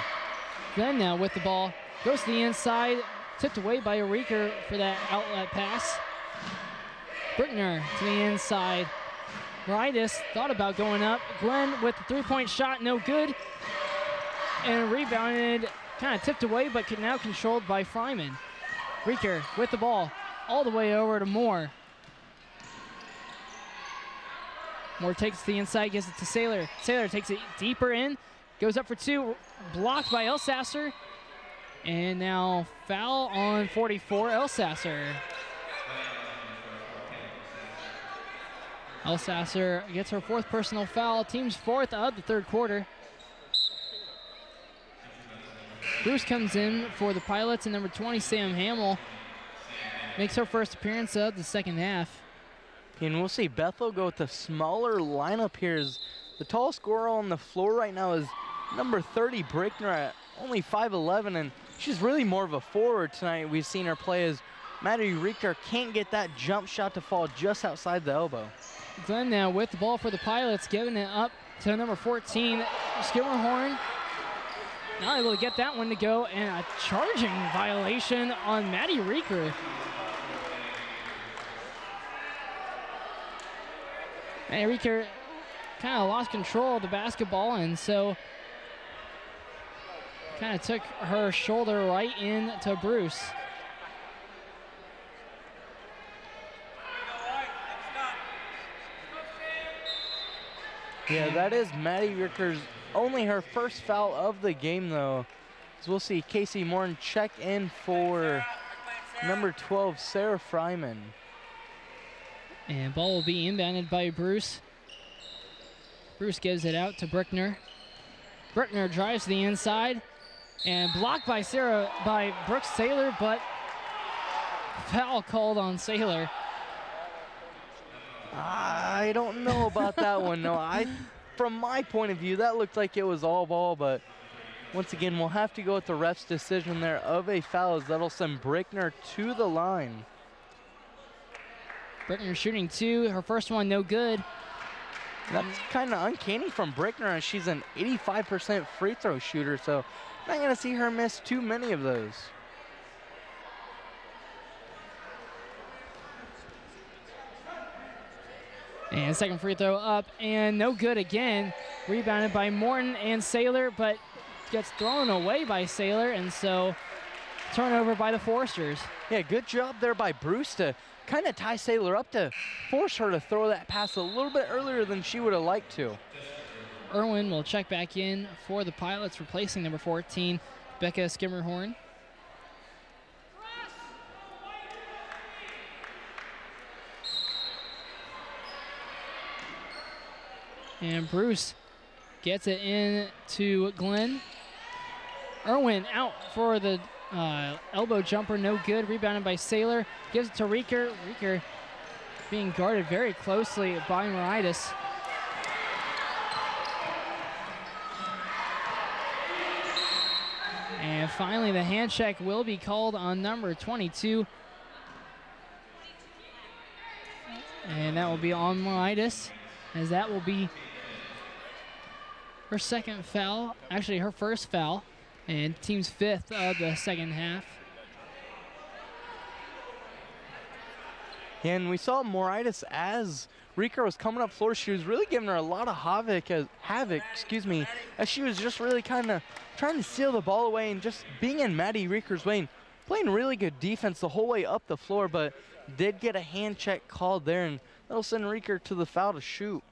Glenn now with the ball, goes to the inside, tipped away by Reeker for that outlet pass. Bruckner to the inside. Moraitis thought about going up. Glenn with the three-point shot, no good. And rebounded, kind of tipped away, but now controlled by Fryman. Reeker with the ball, all the way over to Moore. Moore takes the inside, gives it to Saylor. Saylor takes it deeper in, goes up for two, blocked by Elsasser. And now foul on 44, Elsasser. Elsasser gets her fourth personal foul, team's fourth of the third quarter. Bruce comes in for the Pilots, and number 20, Sam Hamill, makes her first appearance of the second half. And we'll see Bethel go with the smaller lineup here. As the tallest scorer on the floor right now is number 30, Brickner, at only 5'11", and she's really more of a forward tonight. We've seen her play as Maddie Reeker can't get that jump shot to fall just outside the elbow. Glenn now with the ball for the Pilots, giving it up to number 14, Skimmerhorn. Not able to get that one to go, and a charging violation on Maddie Reeker. Maddie Reeker kind of lost control of the basketball, and so kind of took her shoulder right into Bruce. Yeah, that is Maddie Reeker's only her first foul of the game, though. So we'll see Casey Morton check in for number 12, Sarah Fryman. And ball will be inbounded by Bruce. Bruce gives it out to Brickner. Brickner drives to the inside and blocked by Brooke Saylor, but foul called on Saylor. I don't know about that one. No, from my point of view, that looked like it was all ball, but once again, we'll have to go with the ref's decision there of a foul, as that'll send Brickner to the line. Brickner shooting 2, her first one no good. That's kind of uncanny from Brickner, as she's an 85% free throw shooter, so not going to see her miss too many of those. And second free throw up and no good again. Rebounded by Morton and Saylor, but gets thrown away by Saylor, and so turnover by the Forsters. Yeah, good job there by Bruce to kind of tie Saylor up to force her to throw that pass a little bit earlier than she would have liked to. Irwin will check back in for the Pilots, replacing number 14, Becca Skimmerhorn. And Bruce gets it in to Glenn. Irwin out for the elbow jumper, no good. Rebounded by Saylor. Gives it to Reeker. Reeker being guarded very closely by Moritas. And finally, the hand check will be called on number 22. And that will be on Moritas, as that will be her second foul, actually her first foul, and team's 5th of the second half. And we saw Moritas as Reeker was coming up floor. She was really giving her a lot of havoc, as she was just really kind of trying to steal the ball away and just being in Maddie Reeker's way, and playing really good defense the whole way up the floor, but did get a hand check called there, and that'll send Reeker to the foul to shoot.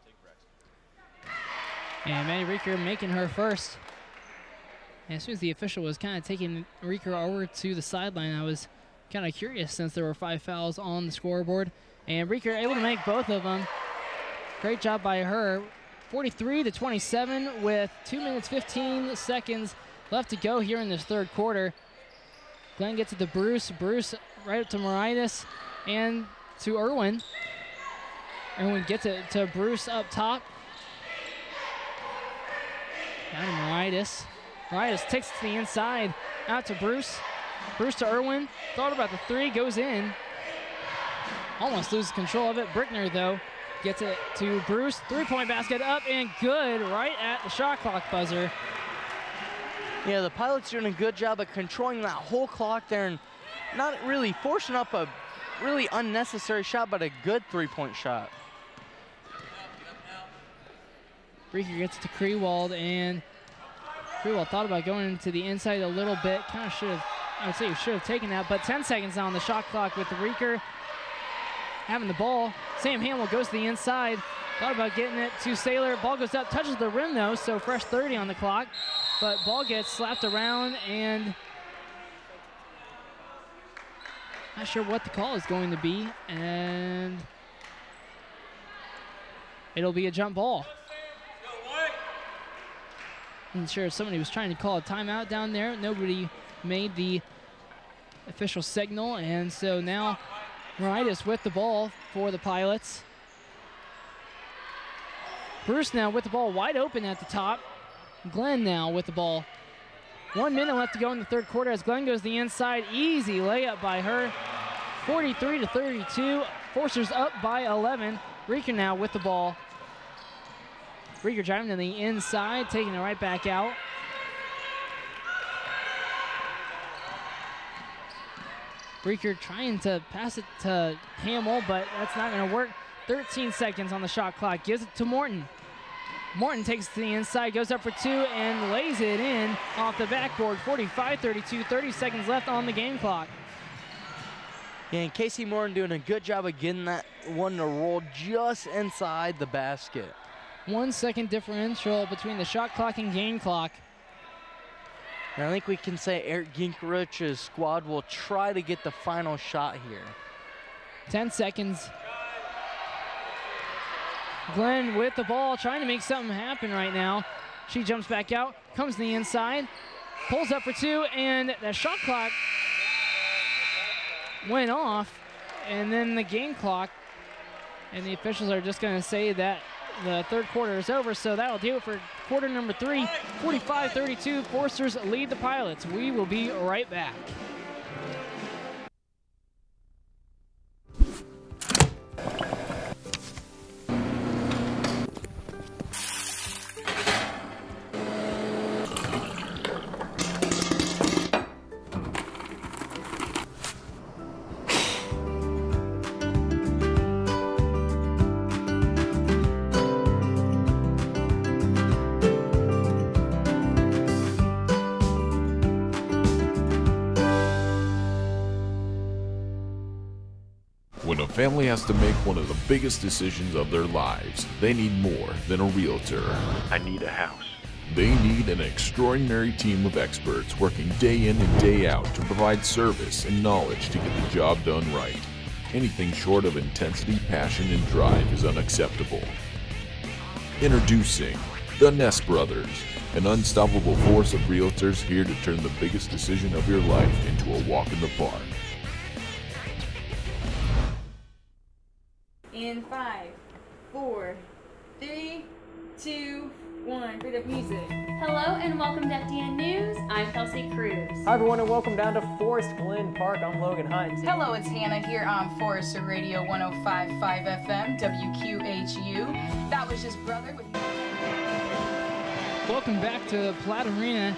And Maddie Reeker making her first. And as soon as the official was kind of taking Reeker over to the sideline, I was kind of curious, since there were 5 fouls on the scoreboard. And Reeker able to make both of them. Great job by her. 43-27 with 2 minutes 15 seconds left to go here in this third quarter. Glenn gets it to Bruce. Bruce right up to Moritas and to Irwin. Irwin gets it to Bruce up top. Down to Moritas. Moritas takes it to the inside. Out to Bruce. Bruce to Irwin. Thought about the 3. Goes in. Almost loses control of it. Brickner, though, gets it to Bruce. 3-point basket up and good right at the shot clock buzzer. Yeah, the Pilots doing a good job of controlling that whole clock there and not really forcing up a really unnecessary shot, but a good 3-point shot. Reeker gets to Krewald, and Krewald thought about going into the inside a little bit. Kind of should have, I would say he should have taken that, but 10 seconds on the shot clock with Reeker having the ball. Sam Hamill goes to the inside. Thought about getting it to Saylor. Ball goes up, touches the rim though, so fresh 30 on the clock. But ball gets slapped around, and not sure what the call is going to be, and it'll be a jump ball. I'm sure if somebody was trying to call a timeout down there. Nobody made the official signal, and so now Moritas with the ball for the Pilots. Bruce now with the ball wide open at the top. Glenn now with the ball. 1 minute left to go in the third quarter as Glenn goes the inside. Easy layup by her. 43-32. Forsters up by 11. Reeker now with the ball. Reeker driving to the inside, taking it right back out. Reeker trying to pass it to Hamill, but that's not going to work. 13 seconds on the shot clock. Gives it to Morton. Morton takes it to the inside, goes up for 2, and lays it in off the backboard. 45-32, 30 seconds left on the game clock. Yeah, and Casey Morton doing a good job of getting that one to roll just inside the basket. 1 second differential between the shot clock and game clock. And I think we can say Eric Ginkerich's squad will try to get the final shot here. 10 seconds. Glenn with the ball, trying to make something happen right now. She jumps back out, comes to the inside, pulls up for two, and that shot clock went off, and then the game clock, and the officials are just going to say that the third quarter is over, so that'll do it for quarter number 3. 45-32, Foresters lead the Pilots. We will be right back. When a family has to make one of the biggest decisions of their lives, they need more than a realtor. I need a house. They need an extraordinary team of experts working day in and day out to provide service and knowledge to get the job done right. Anything short of intensity, passion, and drive is unacceptable. Introducing the Ness Brothers, an unstoppable force of realtors here to turn the biggest decision of your life into a walk in the park. In 5, 4, 3, 2, 1. Bit of music. Hello and welcome to FDN News. I'm Kelsey Cruz. Hi everyone and welcome down to Forest Glen Park. I'm Logan Hunt. Hello, it's Hannah here on Forester Radio 105.5 FM WQHU. That was just Brother with. Welcome back to Platte Arena.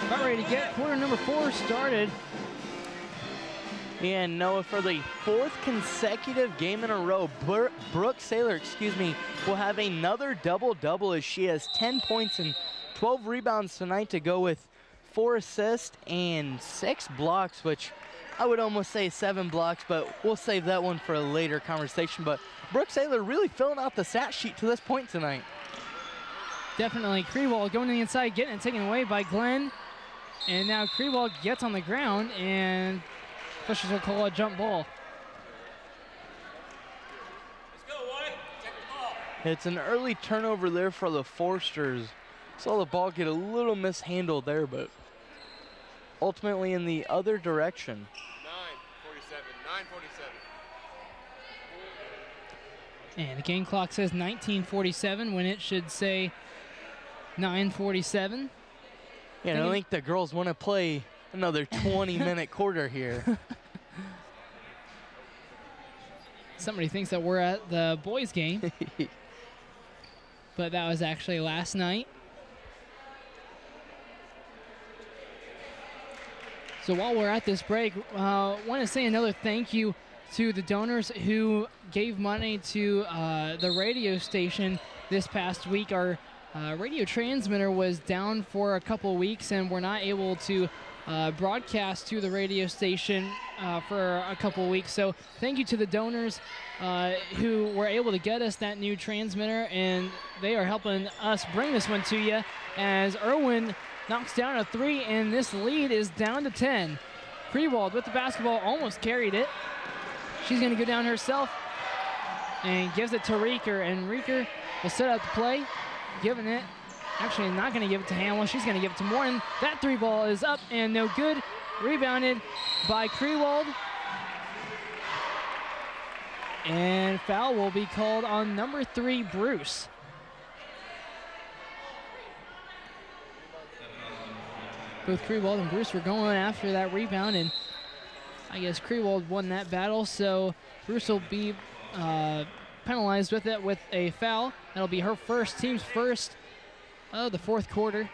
About ready to get quarter number 4 started. And Noah, for the 4th consecutive game in a row, Brooke Saylor, will have another double-double as she has 10 points and 12 rebounds tonight to go with 4 assists and 6 blocks, which I would almost say 7 blocks, but we'll save that one for a later conversation. But Brooke Saylor really filling out the stat sheet to this point tonight. Definitely. Krewald going to the inside, getting it taken away by Glenn. And now Krewald gets on the ground, and officials will call a jump ball. It's an early turnover there for the Foresters. Saw the ball get a little mishandled there, but ultimately in the other direction. 9:47. And the game clock says 19:47 when it should say 9:47. Yeah, I don't think the girls want to play another 20-minute quarter here. Somebody thinks that we're at the boys' game. But that was actually last night. So while we're at this break, I want to say another thank you to the donors who gave money to the radio station this past week. Our radio transmitter was down for a couple weeks, and we're not able to broadcast to the radio station for a couple weeks. So thank you to the donors who were able to get us that new transmitter, and they are helping us bring this one to you as Irwin knocks down a 3, and this lead is down to 10. Krewald with the basketball almost carried it. She's going to go down herself and gives it to Reeker, and Reeker will set up the play, giving it. Actually not going to give it to Hamlin. She's going to give it to Morton. That 3 ball is up and no good. Rebounded by Krewald. And foul will be called on number 3, Bruce. Both Krewald and Bruce were going after that rebound, and I guess Krewald won that battle, so Bruce will be penalized with it with a foul. That'll be her first, team's first of the 4th quarter.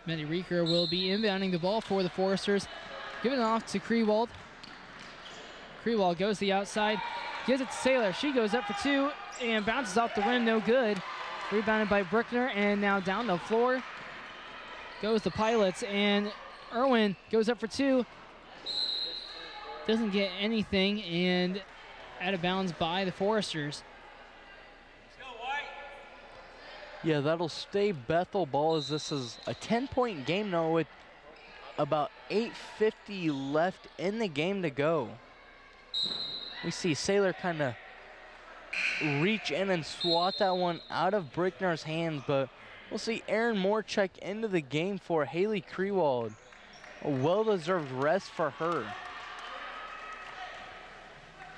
Maddie Reeker will be inbounding the ball for the Foresters, giving it off to Krewald. Krewald goes to the outside, gives it to Saylor. She goes up for 2 and bounces off the rim, no good. Rebounded by Bruckner, and now down the floor goes the Pilots, and Irwin goes up for 2. Doesn't get anything, and out of bounds by the Foresters. Yeah, that'll stay Bethel ball as this is a 10-point game now with about 8:50 left in the game to go. We see Saylor kind of reach in and swat that one out of Brickner's hands, but we'll see Erin Moore check into the game for Haley Krewald. A well-deserved rest for her.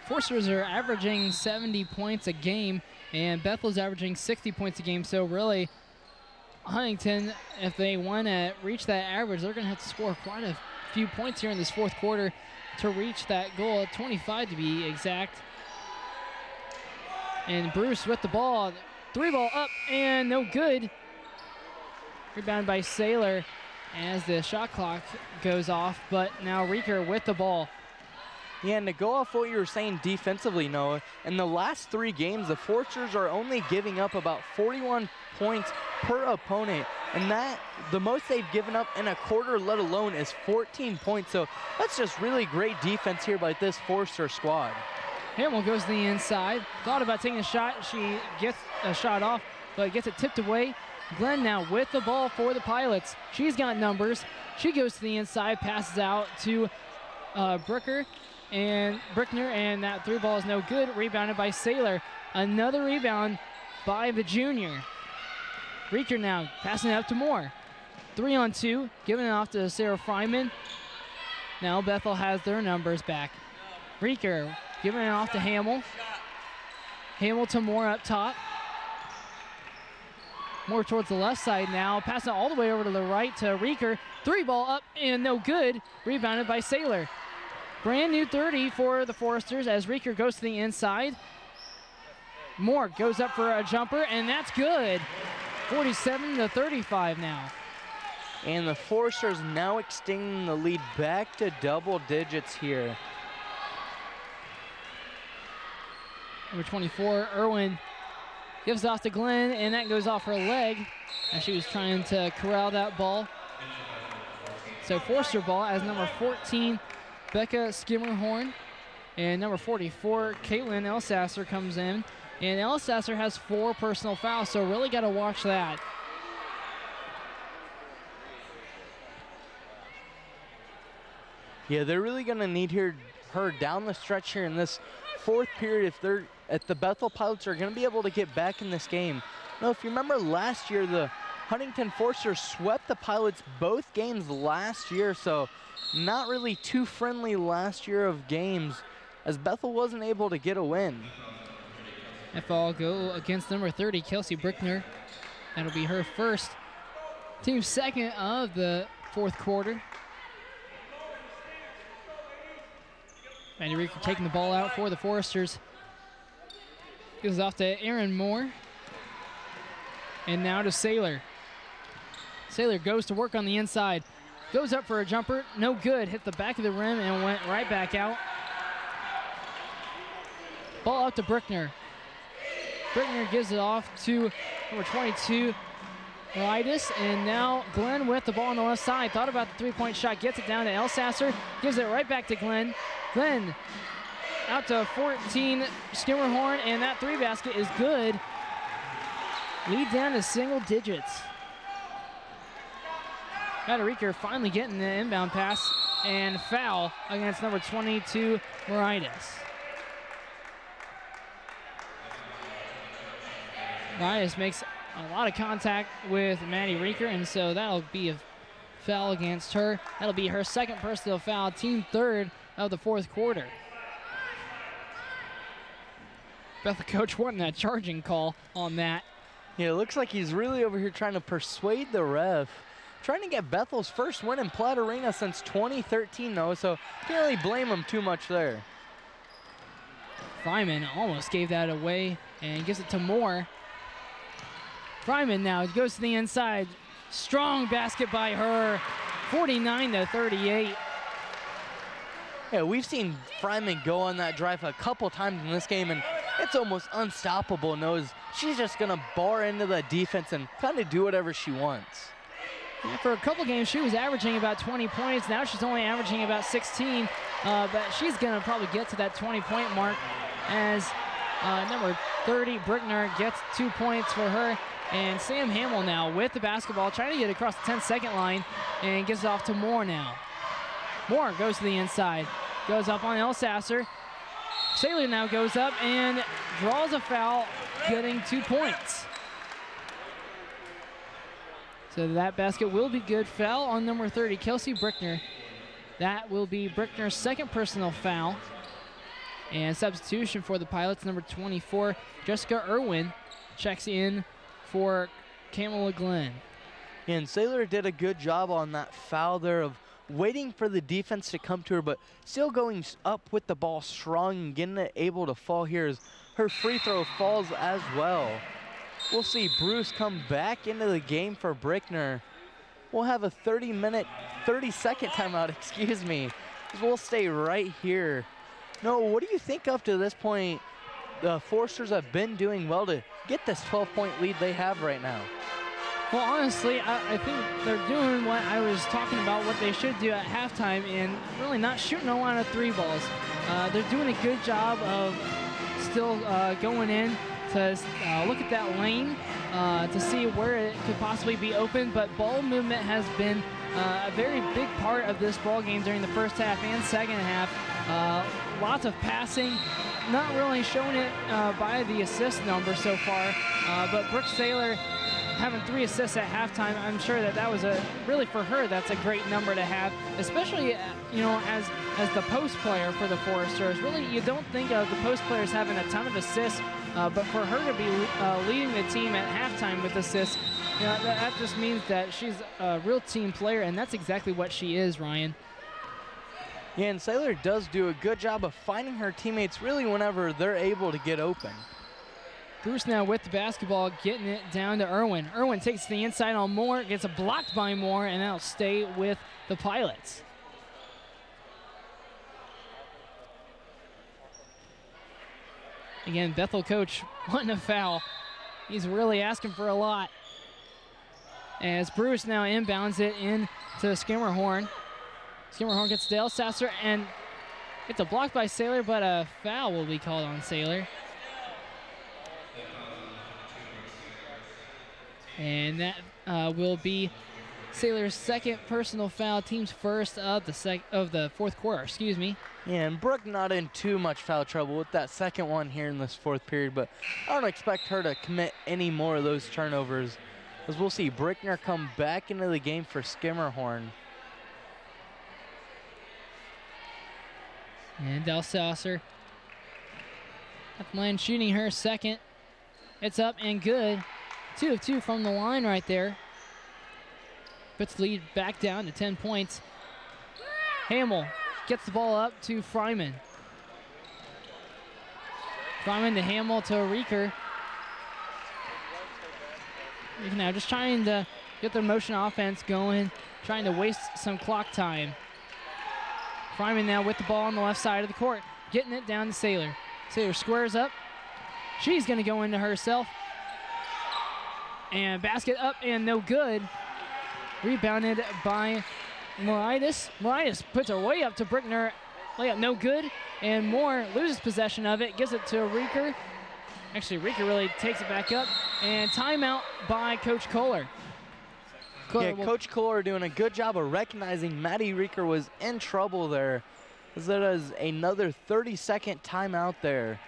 Forsters are averaging 70 points a game, and Bethel's averaging 60 points a game. So really, Huntington, if they want to reach that average, they're going to have to score quite a few points here in this fourth quarter to reach that goal, 25 to be exact. And Bruce with the ball, 3-ball up and no good. Rebounded by Saylor as the shot clock goes off, but now Reeker with the ball. Yeah, and to go off what you were saying defensively, Noah, in the last 3 games, the Forsters are only giving up about 41 points per opponent, and that the most they've given up in a quarter, let alone, is 14 points. So that's just really great defense here by this Forster squad. Hamill goes to the inside, thought about taking a shot. She gets a shot off, but gets it tipped away. Glenn now with the ball for the Pilots. She's got numbers. She goes to the inside, passes out to Brickner, and that 3-ball is no good. Rebounded by Saylor. Another rebound by the junior. Reeker now passing it up to Moore. 3-on-2, giving it off to Sarah Fryman. Now Bethel has their numbers back. Reeker giving it off to Hamill. Hamill to Moore up top. Moore towards the left side now, passing it all the way over to the right to Reeker. 3-ball up and no good. Rebounded by Saylor. Brand new 30 for the Foresters as Reeker goes to the inside. Moore goes up for a jumper, and that's good. 47-35 now. And the Foresters now extending the lead back to double digits here. Number 24, Irwin, gives it off to Glenn, and that goes off her leg as she was trying to corral that ball. So Forster ball as number 14, Becca Skimmerhorn, and number 44, Caitlin Elsasser comes in. And Elsasser has 4 personal fouls, so really got to watch that. Yeah, they're really going to need her down the stretch here in this fourth period if the Bethel Pilots are going to be able to get back in this game. Now, if you remember last year, the Huntington Foresters swept the Pilots both games last year, so not really too friendly last year of games as Bethel wasn't able to get a win. That ball go against number 30, Kelsey Brickner. That'll be her first, team second of the fourth quarter. Mandy Reeker taking the ball out for the Foresters. Gives it off to Erin Moore. And now to Saylor. Saylor goes to work on the inside. Goes up for a jumper, no good. Hit the back of the rim and went right back out. Ball out to Brickner. Brickner gives it off to number 22, Rydas, and now Glenn with the ball on the left side. Thought about the 3-point shot, gets it down to Elsasser, gives it right back to Glenn. Glenn out to 14, Skimmerhorn, and that 3 basket is good. Lead down to single digits. Reeker finally getting the inbound pass and foul against number 22, Rydas. Rydas makes a lot of contact with Maddie Reeker, and so that'll be a foul against her. That'll be her second personal foul, team third of the fourth quarter. Bethel coach wanting that charging call on that. Yeah, it looks like he's really over here trying to persuade the ref. Trying to get Bethel's first win in Platte Arena since 2013, though, so can't really blame him too much there. Fryman almost gave that away and gives it to Moore. Fryman now goes to the inside. Strong basket by her, 49-38. Yeah, we've seen Fryman go on that drive a couple times in this game, and it's almost unstoppable. Knows she's just going to bar into the defense and kind of do whatever she wants. Yeah, for a couple games, she was averaging about 20 points. Now she's only averaging about 16, but she's going to probably get to that 20-point mark as Number 30, Brickner, gets 2 points for her. And Sam Hamill now with the basketball, trying to get across the 10-second line, and gives it off to Moore now. Moore goes to the inside, goes up on Elsasser. Saylor now goes up and draws a foul, getting 2 points. So that basket will be good. Foul on number 30, Kelsey Brickner. That will be Brickner's second personal foul. And substitution for the Pilots, number 24, Jessica Irwin, checks in for Kamala Glenn. And Saylor did a good job on that foul there of waiting for the defense to come to her, but still going up with the ball strong and getting it able to fall here as her free throw falls as well. We'll see Bruce come back into the game for Brickner. We'll have a 30-second timeout, excuse me, as we'll stay right here. No, what do you think up to this point? The Foresters have been doing well to get this 12-point lead they have right now. Well, honestly, I think they're doing what I was talking about, what they should do at halftime, and really not shooting a lot of three balls. They're doing a good job of still going in to look at that lane to see where it could possibly be open, but ball movement has been a very big part of this ball game during the first half and second half. Lots of passing, not really showing it by the assist number so far, but Brooke Saylor having 3 assists at halftime, I'm sure that was really for her, that's a great number to have, especially as the post player for the Foresters. Really, you don't think of the post players having a ton of assists, but for her to be leading the team at halftime with assists, that just means that she's a real team player, and that's exactly what she is, Ryan. Yeah, and Saylor does do a good job of finding her teammates really whenever they're able to get open. Bruce now with the basketball, getting it down to Irwin. Irwin takes the inside on Moore, gets it blocked by Moore, and that'll stay with the Pilots. Again, Bethel coach wanting a foul. He's really asking for a lot. As Bruce now inbounds it into Skimmerhorn. Skimmerhorn gets to Elsasser, and it's a block by Saylor, but a foul will be called on Saylor. And that will be Saylor's second personal foul, team's first of the fourth quarter, excuse me. Yeah, and Brooke not in too much foul trouble with that second one here in this fourth period, but I don't expect her to commit any more of those turnovers, as we'll see Brickner come back into the game for Skimmerhorn. And Elsasser, Lynn shooting her second. It's up and good. 2 of 2 from the line right there. Puts the lead back down to 10 points. Hamill gets the ball up to Fryman. Fryman to Hamill to Reeker. Now just trying to get their motion offense going, trying to waste some clock time. Fryman now with the ball on the left side of the court, getting it down to Saylor. Saylor squares up. She's going to go into herself. And basket up and no good. Rebounded by Moritas. Moritas puts her way up to Brickner. Layup no good. And Moore loses possession of it. Gives it to Reeker. Actually, Reeker really takes it back up. And timeout by Coach Kohler. Coach Kohler doing a good job of recognizing Maddie Reeker was in trouble there. As that is another 30-second timeout there.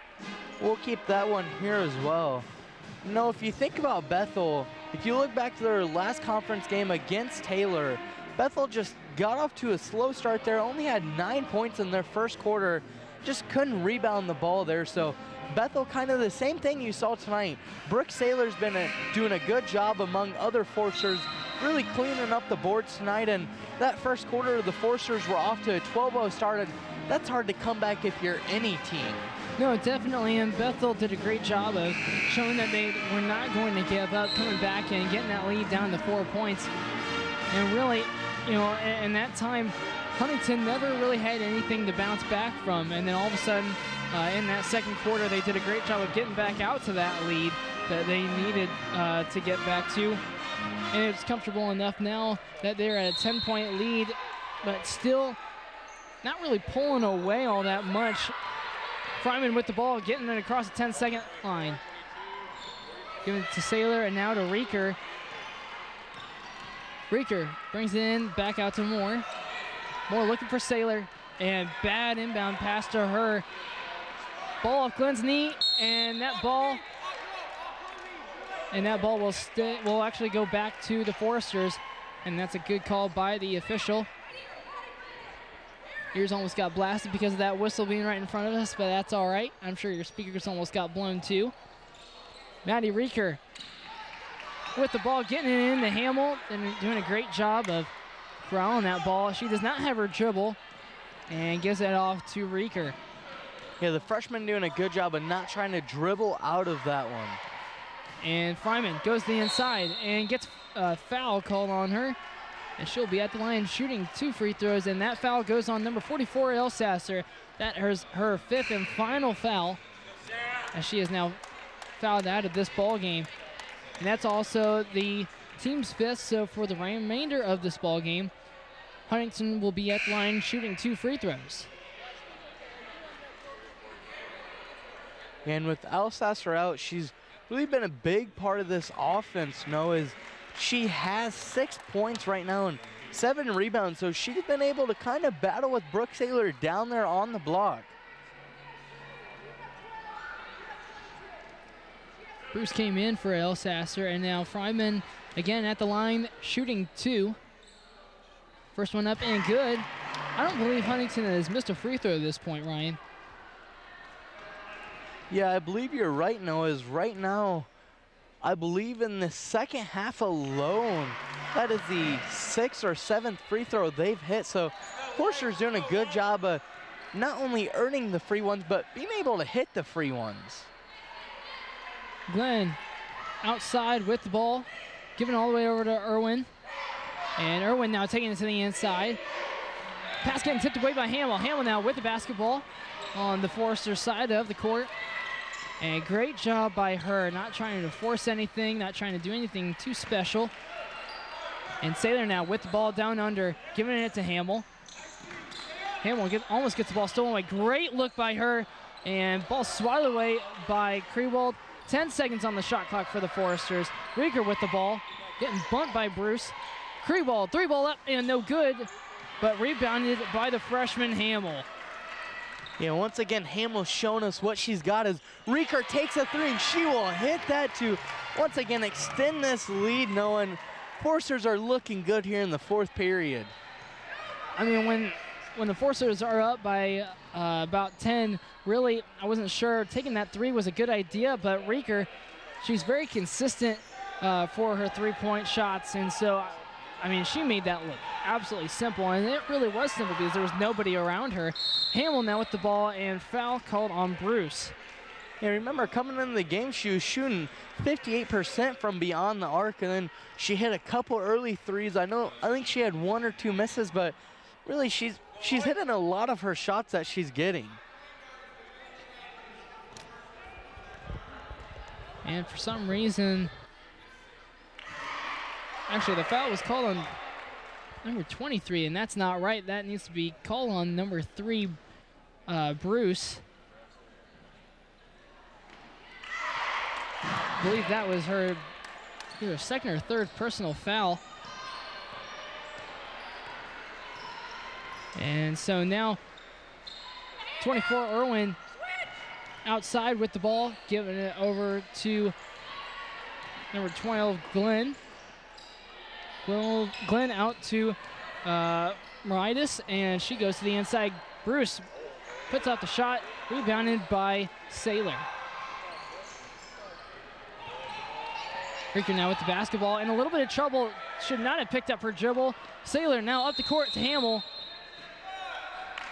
We'll keep that one here as well. If you think about Bethel, if you look back to their last conference game against Taylor, Bethel just got off to a slow start there, only had 9 points in their first quarter, just couldn't rebound the ball there. So Bethel, kind of the same thing you saw tonight. Brooke Saylor's been doing a good job among other Foresters, really cleaning up the boards tonight. And that first quarter, the Foresters were off to a 12-0 start, and that's hard to come back if you're any team. No, definitely, and Bethel did a great job of showing that they were not going to give up, coming back and getting that lead down to 4 points. And really, in that time, Huntington never really had anything to bounce back from. And then all of a sudden, in that second quarter, they did a great job of getting back out to that lead that they needed to get back to. And it's comfortable enough now that they're at a 10-point lead, but still not really pulling away all that much Fryman with the ball, getting it across the 10-second line. Giving it to Saylor and now to Reeker. Reeker brings it in, back out to Moore. Moore looking for Saylor, and bad inbound pass to her. Ball off Glenn's knee, and that ball will actually go back to the Foresters, and that's a good call by the official. Ears almost got blasted because of that whistle being right in front of us, but that's all right. I'm sure your speakers almost got blown too. Maddie Reeker with the ball, getting it into Hamill and doing a great job of corralling that ball. She does not have her dribble and gives it off to Reeker. Yeah, the freshman doing a good job of not trying to dribble out of that one. And Fryman goes to the inside and gets a foul called on her. And she'll be at the line shooting 2 free throws, and that foul goes on number 44, Elsasser. That is her 5th and final foul, as she is now fouled out of this ball game. And that's also the team's 5th, so for the remainder of this ball game, Huntington will be at the line shooting 2 free throws. And with Elsasser out, she's really been a big part of this offense, as she has 6 points right now and 7 rebounds, so she's been able to kind of battle with Brooke Saylor down there on the block. Bruce came in for Elsasser, and now Fryman again at the line shooting 2. First one up and good. I don't believe Huntington has missed a free throw at this point, Ryan. Yeah, I believe you're right, Noah. Right now, I believe in the second half alone, that is the 6th or 7th free throw they've hit. So Forster's doing a good job of not only earning the free ones, but being able to hit the free ones. Glenn outside with the ball, giving it all the way over to Irwin. And Irwin now taking it to the inside. Pass getting tipped away by Hamill. Hamill now with the basketball on the Forester side of the court. And great job by her, not trying to force anything, not trying to do anything too special. And Saylor now with the ball down under, giving it to Hamill. Hamill almost gets the ball stolen away. Great look by her, and ball swatted away by Krewald. 10 seconds on the shot clock for the Foresters. Reeker with the ball, getting bumped by Bruce. Krewald, 3-ball up and no good, but rebounded by the freshman Hamill. Yeah, once again, Hamill's shown us what she's got as Reeker takes a 3, and she will hit that to, once again, extend this lead, knowing Foresters are looking good here in the 4th period. I mean, when the Foresters are up by about 10, really, I wasn't sure taking that 3 was a good idea, but Reeker, she's very consistent for her 3-point shots, and so, I mean, she made that look absolutely simple, and it really was simple because there was nobody around her. Hamill now with the ball, and foul called on Bruce. Yeah, remember, coming into the game, she was shooting 58% from beyond the arc, and then she hit a couple early threes. I think she had 1 or 2 misses, but really she's hitting a lot of her shots that she's getting. And for some reason, actually the foul was called on number 23, and that's not right. That needs to be called on number 3, Bruce. I believe that was her either 2nd or 3rd personal foul. And so now 24 Irwin outside with the ball, giving it over to number 12 Glenn. Glenn out to Meritis, and she goes to the inside. Bruce puts out the shot, rebounded by Saylor. Reeker now with the basketball, in a little bit of trouble, should not have picked up her dribble. Saylor now up the court to Hamill.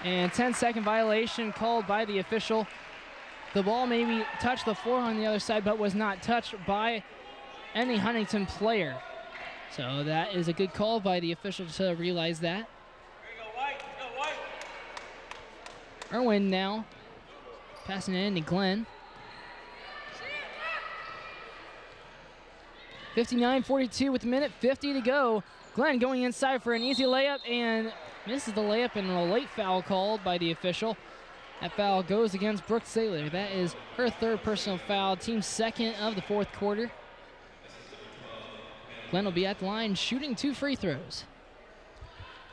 And 10-second violation called by the official. The ball maybe touched the floor on the other side, but was not touched by any Huntington player. So that is a good call by the official to realize that. Irwin now passing it in to Glenn. 59-42 with a minute 50 to go. Glenn going inside for an easy layup and misses the layup, and a late foul called by the official. That foul goes against Brooke Saylor. That is her third personal foul, team's second of the fourth quarter. Glenn will be at the line shooting 2 free throws.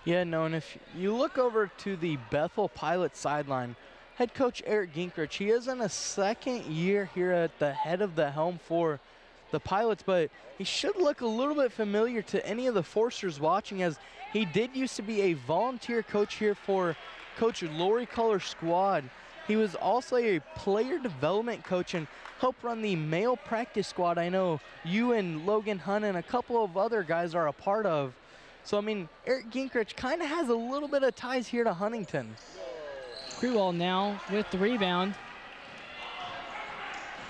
Yeah, no, and if you look over to the Bethel Pilot sideline, head coach Eric Gingrich, he is in a second year here at the head of the helm for the Pilots, but he should look a little bit familiar to any of the Forsters watching, as he did used to be a volunteer coach here for Coach Lori Culler's squad. He was also a player development coach and helped run the male practice squad I know you and Logan Hunt and a couple of other guys are a part of. So, I mean, Eric Gingrich kind of has a little bit of ties here to Huntington. Krewald now with the rebound.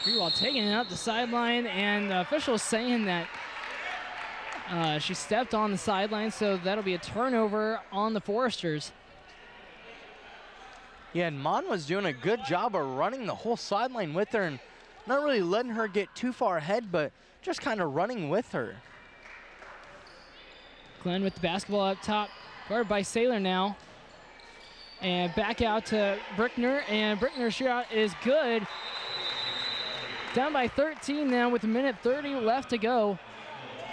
Krewald taking it up the sideline, and the official saying that she stepped on the sideline, so that'll be a turnover on the Foresters. Yeah, and Mon was doing a good job of running the whole sideline with her and not really letting her get too far ahead, but just kind of running with her. Glenn with the basketball up top, guarded by Saylor now. And back out to Brickner, and Brickner's shot is good. Down by 13 now with 1:30 left to go.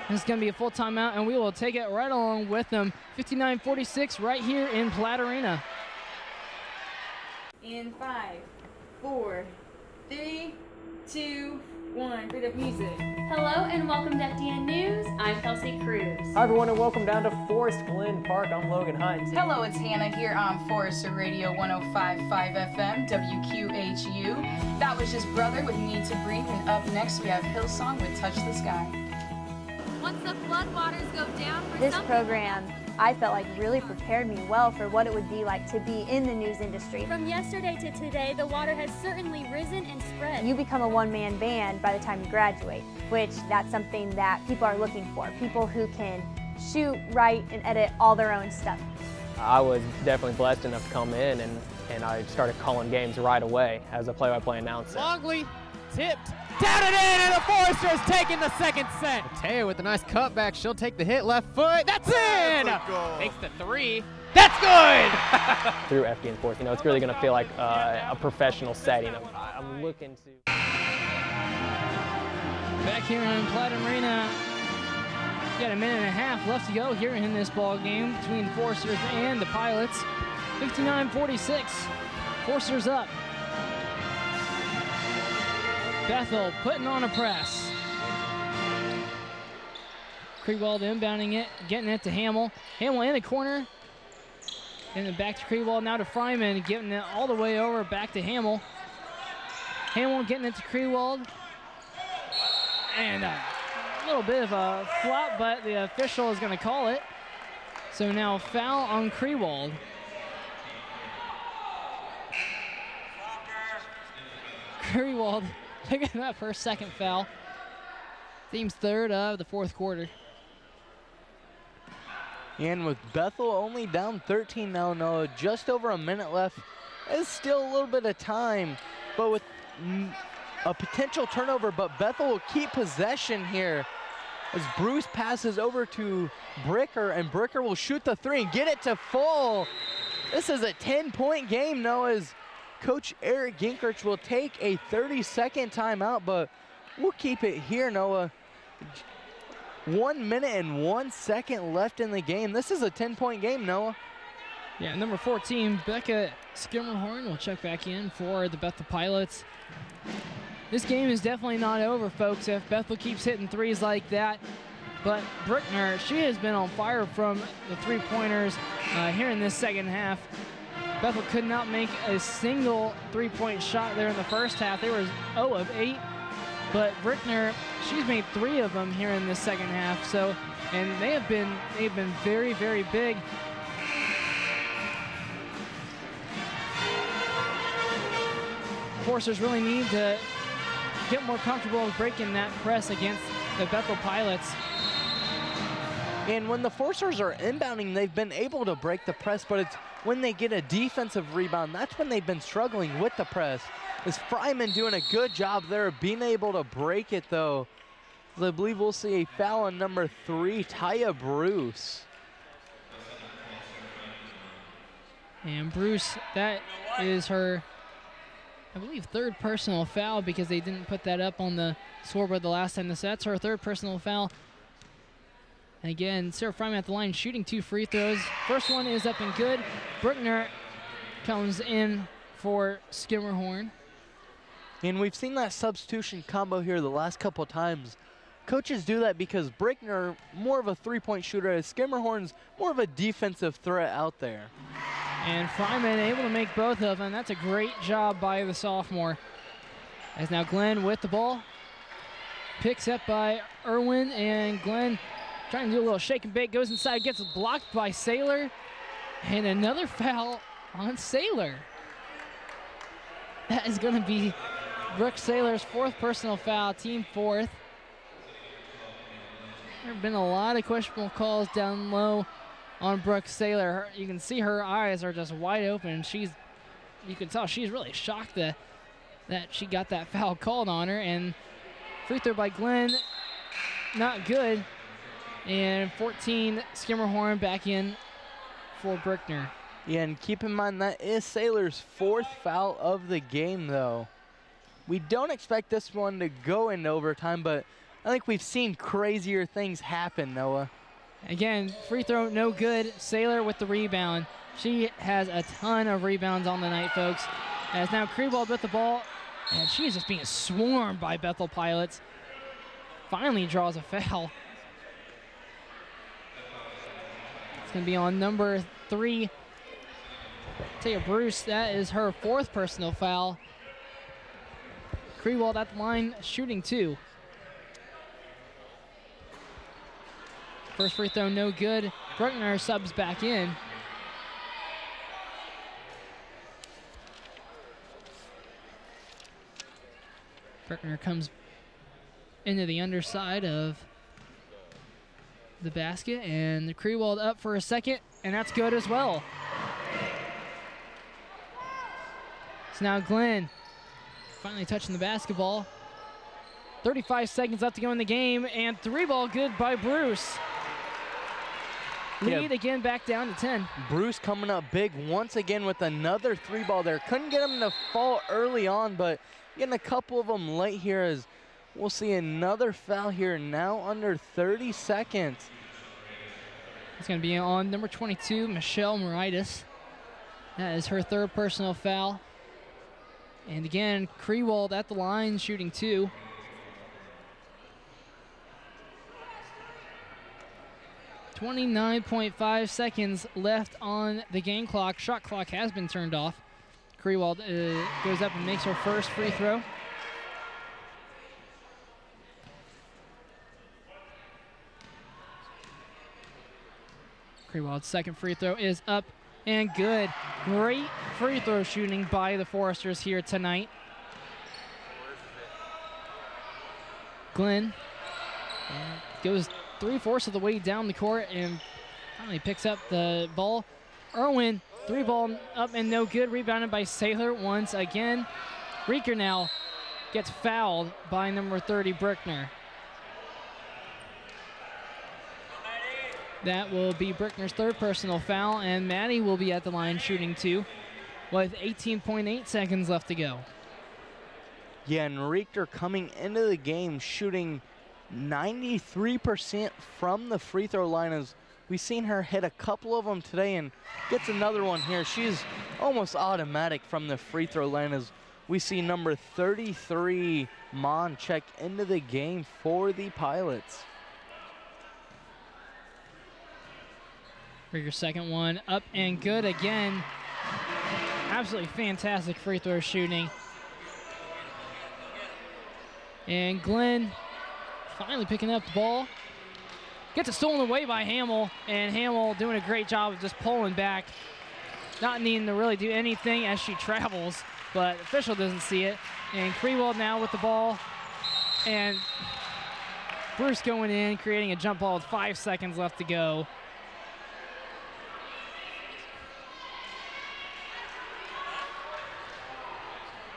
This is going to be a full timeout, and we will take it right along with them. 59-46 right here in Platt Arena. In 5, 4, 3, 2, 1. Bit of music. Hello and welcome to FDN News. I'm Kelsey Cruz. Hi everyone and welcome down to Forest Glen Park. I'm Logan Hunt. Hello, it's Hannah here on Forester Radio 105.5 FM, WQHU. That was just Brother with Need to Breathe, and up next we have Hillsong with Touch the Sky. Once the floodwaters go down for this program, I felt like really prepared me well for what it would be like to be in the news industry. From yesterday to today, the water has certainly risen and spread. You become a one-man band by the time you graduate, which that's something that people are looking for. People who can shoot, write, and edit all their own stuff. I was definitely blessed enough to come in and I started calling games right away as a play-by-play announcer. Longley tipped. Down and in, and the Foresters taking the second set. Mateo with a nice cutback. She'll take the hit, left foot. That's in! Takes the 3. That's good! Through FDN Sports, you know, it's really going to feel like a professional setting. I'm looking to... Back here in Platt Arena, got a minute and a half left to go here in this ball game between the Foresters and the Pilots. 59-46, Foresters up. Bethel putting on a press. Krewald inbounding it, getting it to Hamill. Hamill in the corner. And then back to Krewald, now to Fryman, getting it all the way over, back to Hamill. Hamill getting it to Krewald. And a little bit of a flop, but the official is going to call it. So now foul on Krewald. Krewald picking up her second foul. Team's third of the fourth quarter. And with Bethel only down 13 now, Noah, just over a minute left. There's still a little bit of time, but with a potential turnover, but Bethel will keep possession here as Bruce passes over to Bricker, and Bricker will shoot the 3 and get it to full. This is a 10-point game, Noah, as Coach Eric Gingrich will take a 30-second timeout, but we'll keep it here, Noah. 1 minute and 1 second left in the game. This is a 10-point game, Noah. Yeah, number 14, Becca Skimmerhorn will check back in for the Bethel Pilots. This game is definitely not over, folks, if Bethel keeps hitting threes like that. But Brickner, she has been on fire from the three-pointers here in this second half. Bethel could not make a single three-point shot there in the first half. They were 0 of 8, but Brickner, she's made 3 of them here in this second half. So, and they've been very, very big. Forcers really need to get more comfortable with breaking that press against the Bethel Pilots. And when the Forcers are inbounding, they've been able to break the press, but it's when they get a defensive rebound, that's when they've been struggling with the press. Is Fryman doing a good job there, being able to break it though. I believe we'll see a foul on number 3, Taya Bruce. And Bruce, that is her, I believe, third personal foul because they didn't put that up on the scoreboard the last time. So that's her third personal foul. And again, Sarah Fryman at the line shooting 2 free throws. First one is up and good. Bruckner comes in for Skimmerhorn. And we've seen that substitution combo here the last couple of times. Coaches do that because Brickner, more of a three-point shooter, as Skimmerhorn's more of a defensive threat out there. And Fryman able to make both of them. That's a great job by the sophomore. As now Glenn with the ball. Picks up by Irwin, and Glenn trying to do a little shake and bake, goes inside, gets blocked by Saylor. And another foul on Saylor. That is going to be Brooke Saylor's 4th personal foul, team 4th. There have been a lot of questionable calls down low on Brooke Saylor. You can see her eyes are just wide open. You can tell she's really shocked that she got that foul called on her. And free throw by Glenn, not good. And 14, Skimmerhorn back in for Bruckner. Yeah, and keep in mind that is Saylor's 4th foul of the game, though. We don't expect this one to go into overtime, but I think we've seen crazier things happen, Noah. Again, free throw no good. Saylor with the rebound. She has a ton of rebounds on the night, folks. As now Kriebald with the ball, and she is just being swarmed by Bethel Pilots. Finally draws a foul. It's going to be on number 3, Taya Bruce. That is her 4th personal foul. Kriebald at the line, shooting 2. First free throw, no good. Bruckner subs back in. Bruckner comes into the underside of the basket, and the Kriewald up for a second, and that's good as well. So now Glenn finally touching the basketball. 35 seconds left to go in the game, and 3-ball good by Bruce. Lead again back down to 10. Bruce coming up big once again with another 3-ball there. Couldn't get him to fall early on, but getting a couple of them late here as we'll see another foul here now under 30 seconds. It's going to be on number 22, Michelle Moritas. That is her 3rd personal foul. And again, Kriewald at the line, shooting 2. .5 seconds left on the game clock. Shot clock has been turned off. Kriewald goes up and makes her first free throw. Kriewald's second free throw is up and good. Great free throw shooting by the Foresters here tonight. Glenn goes 3/4 of the way down the court and finally picks up the ball. Irwin, 3-ball up and no good. Rebounded by Saylor once again. Rieker now gets fouled by number 30, Bruckner. That will be Bruckner's 3rd personal foul, and Maddie will be at the line shooting 2 with 18.8 seconds left to go. Yeah, and Richter coming into the game shooting 93% from the free throw line, as we've seen her hit a couple of them today and gets another one here. She's almost automatic from the free throw line as we see number 33, Mon, check into the game for the Pilots. For your second one, up and good again. Absolutely fantastic free throw shooting. And Glenn finally picking up the ball. Gets it stolen away by Hamill, and Hamill doing a great job of just pulling back. Not needing to really do anything as she travels, but the official doesn't see it. And Kriewald now with the ball. And Bruce going in, creating a jump ball with 5 seconds left to go.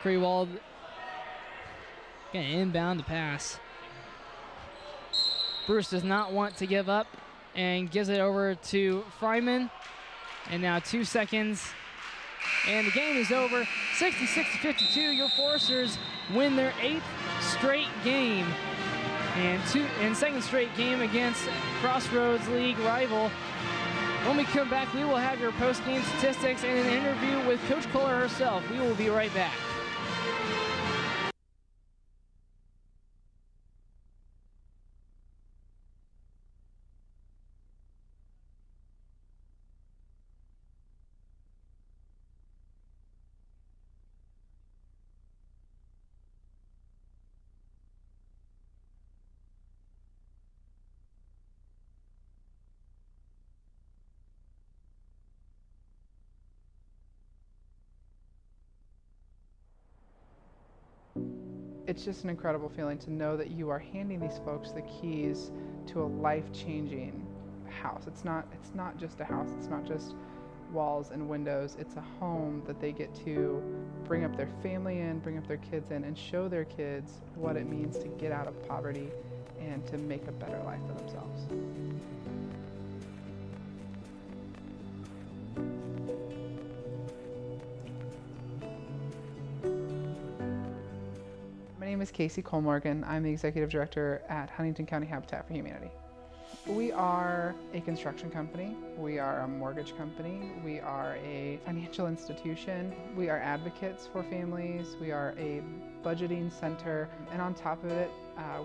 Kriewald gonna inbound the pass. Bruce does not want to give up and gives it over to Fryman. And now 2 seconds And the game is over, 66-52. Your Foresters win their 8th straight game and second straight game against Crossroads League rival. When we come back, we will have your post-game statistics and an interview with Coach Kohler herself. We will be right back. It's just an incredible feeling to know that you are handing these folks the keys to a life-changing house. It's not just a house, it's not just walls and windows, it's a home that they get to bring up their family in, bring up their kids in, and show their kids what it means to get out of poverty and to make a better life for themselves. My name is Casey Colmorgan. I'm the Executive Director at Huntington County Habitat for Humanity. We are a construction company. We are a mortgage company. We are a financial institution. We are advocates for families. We are a budgeting center. And on top of it,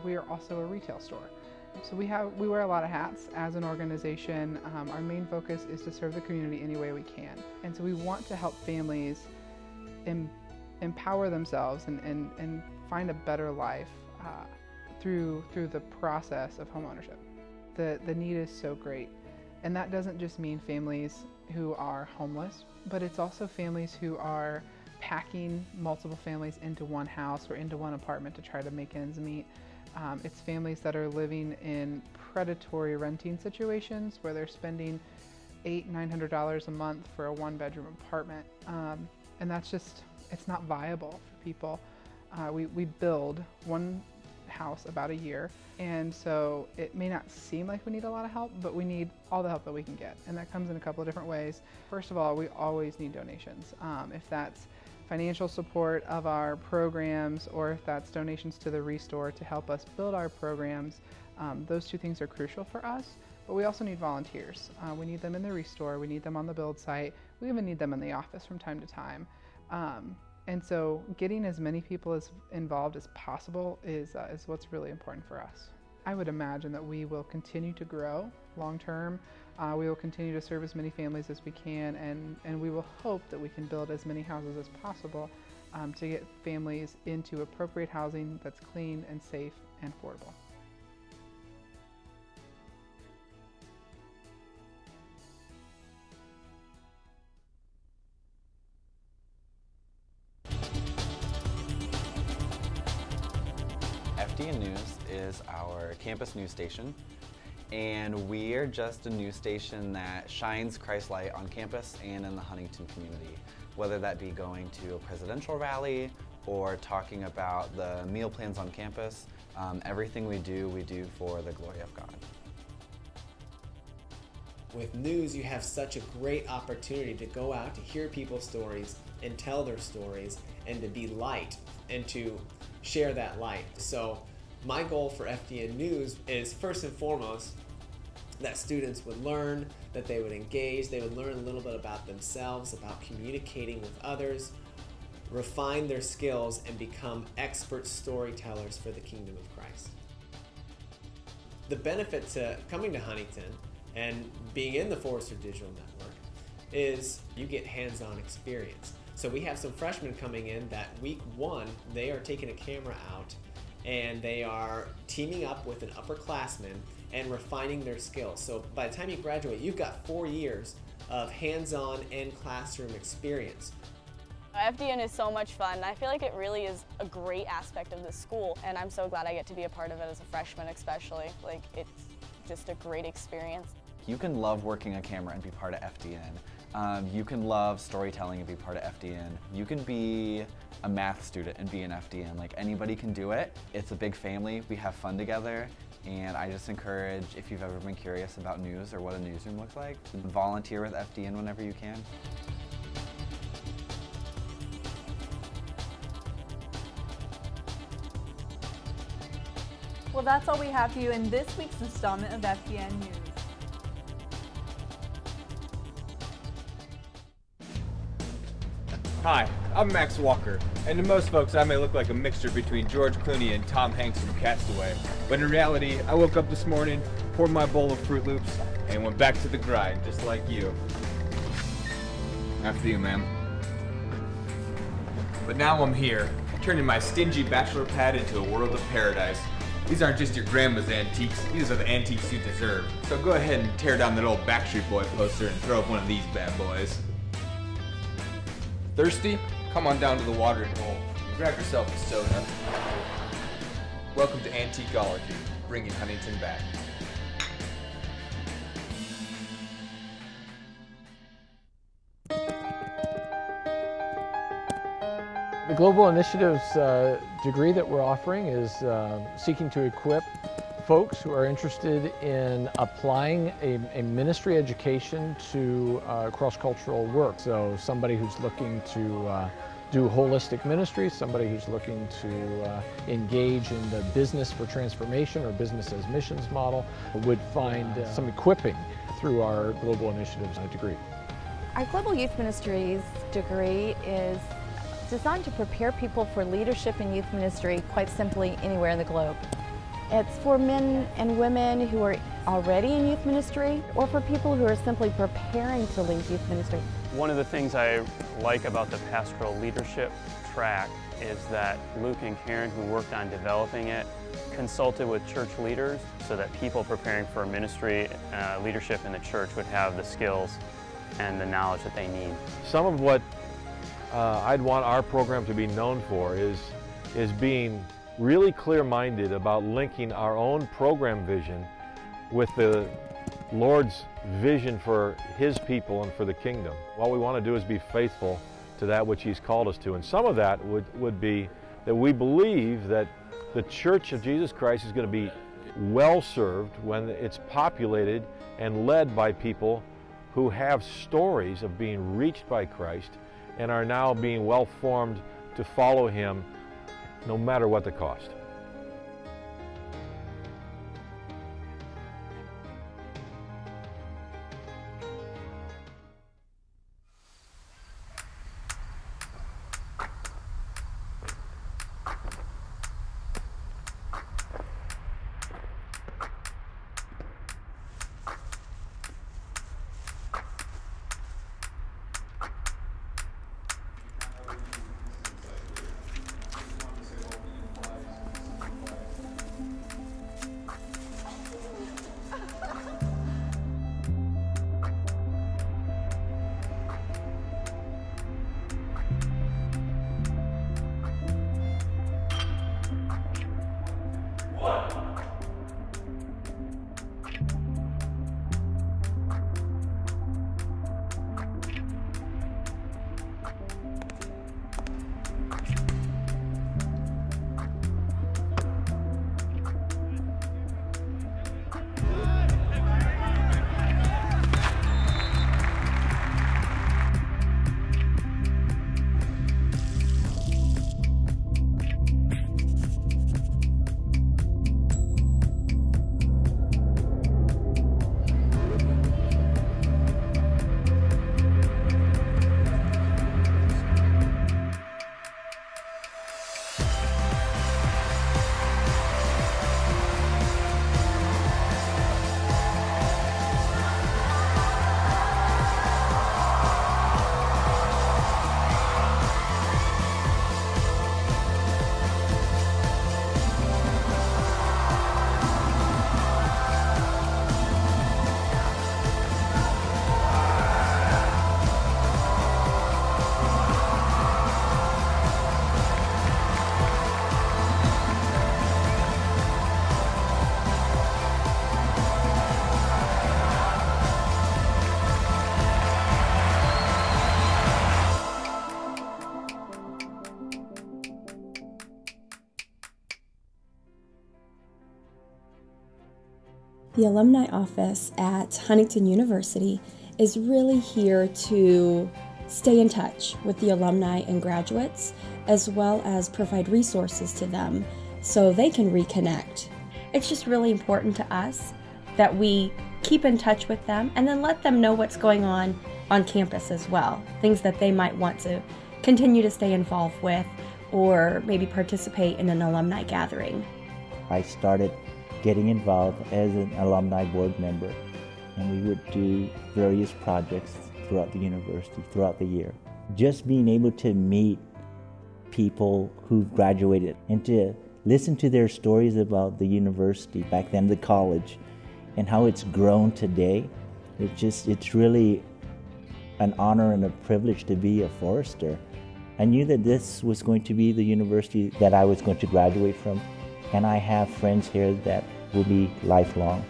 we are also a retail store. So we wear a lot of hats as an organization. Our main focus is to serve the community any way we can. And so we want to help families empower themselves and find a better life through the process of homeownership. The need is so great, and that doesn't just mean families who are homeless, but it's also families who are packing multiple families into one house or into one apartment to try to make ends meet. It's families that are living in predatory renting situations where they're spending $800–900 a month for a one-bedroom apartment, and that's just, it's not viable for people. We build one house about a year, and so it may not seem like we need a lot of help, but we need all the help that we can get, and that comes in a couple of different ways. First of all, we always need donations. If that's financial support of our programs, or if that's donations to the Restore to help us build our programs, those two things are crucial for us. But we also need volunteers. We need them in the Restore, we need them on the build site, we even need them in the office from time to time. And so getting as many people involved as possible is what's really important for us. I would imagine that we will continue to grow long term. We will continue to serve as many families as we can, and we will hope that we can build as many houses as possible to get families into appropriate housing that's clean and safe and affordable. FDN News is our campus news station, and we are just a news station that shines Christ's light on campus and in the Huntington community, whether that be going to a presidential rally or talking about the meal plans on campus. Everything we do for the glory of God. With news, you have such a great opportunity to go out to hear people's stories and tell their stories and to be light and to share that light. So my goal for FDN News is first and foremost that students would learn, that they would engage, they would learn a little bit about themselves, about communicating with others, refine their skills, and become expert storytellers for the kingdom of Christ. The benefit to coming to Huntington and being in the Forrester Digital Network is you get hands-on experience. So we have some freshmen coming in that week one, they are taking a camera out and they are teaming up with an upperclassman and refining their skills. So by the time you graduate, you've got 4 years of hands-on and classroom experience. FDN is so much fun. I feel like it really is a great aspect of this school, and I'm so glad I get to be a part of it as a freshman especially. Like, it's just a great experience. You can love working a camera and be part of FDN. You can love storytelling and be part of FDN. You can be a math student and be an FDN. Like, anybody can do it. It's a big family. We have fun together. And I just encourage, if you've ever been curious about news or what a newsroom looks like, volunteer with FDN whenever you can. Well, that's all we have for you in this week's installment of FDN News. Hi, I'm Max Walker, and to most folks I may look like a mixture between George Clooney and Tom Hanks from Castaway. But in reality, I woke up this morning, poured my bowl of Fruit Loops, and went back to the grind, just like you. After you, ma'am. But now I'm here, turning my stingy bachelor pad into a world of paradise. These aren't just your grandma's antiques, these are the antiques you deserve. So go ahead and tear down that old Backstreet Boy poster and throw up one of these bad boys. Thirsty? Come on down to the watering hole and grab yourself a soda. Welcome to Antiqueology, bringing Huntington back. The Global Initiatives degree that we're offering is seeking to equip folks who are interested in applying a ministry education to cross-cultural work. So somebody who's looking to do holistic ministry, somebody who's looking to engage in the business for transformation or business as missions model would find some equipping through our Global Initiatives degree. Our Global Youth Ministries degree is designed to prepare people for leadership in youth ministry, quite simply anywhere in the globe. It's for men and women who are already in youth ministry or for people who are simply preparing to lead youth ministry. One of the things I like about the pastoral leadership track is that Luke and Karen, who worked on developing it, consulted with church leaders so that people preparing for ministry leadership in the church would have the skills and the knowledge that they need. Some of what I'd want our program to be known for is being really clear-minded about linking our own program vision with the Lord's vision for His people and for the kingdom. What we want to do is be faithful to that which He's called us to. And some of that would be that we believe that the Church of Jesus Christ is going to be well served when it's populated and led by people who have stories of being reached by Christ and are now being well formed to follow Him no matter what the cost. The Alumni Office at Huntington University is really here to stay in touch with the alumni and graduates, as well as provide resources to them so they can reconnect. it's just really important to us that we keep in touch with them and then let them know what's going on campus as well, things that they might want to continue to stay involved with or maybe participate in an alumni gathering. I started getting involved as an alumni board member, and we would do various projects throughout the university, throughout the year. Just being able to meet people who've graduated and to listen to their stories about the university, back then the college, and how it's grown today, it's really an honor and a privilege to be a Forester. I knew that this was going to be the university that I was going to graduate from, and I have friends here that will be lifelong.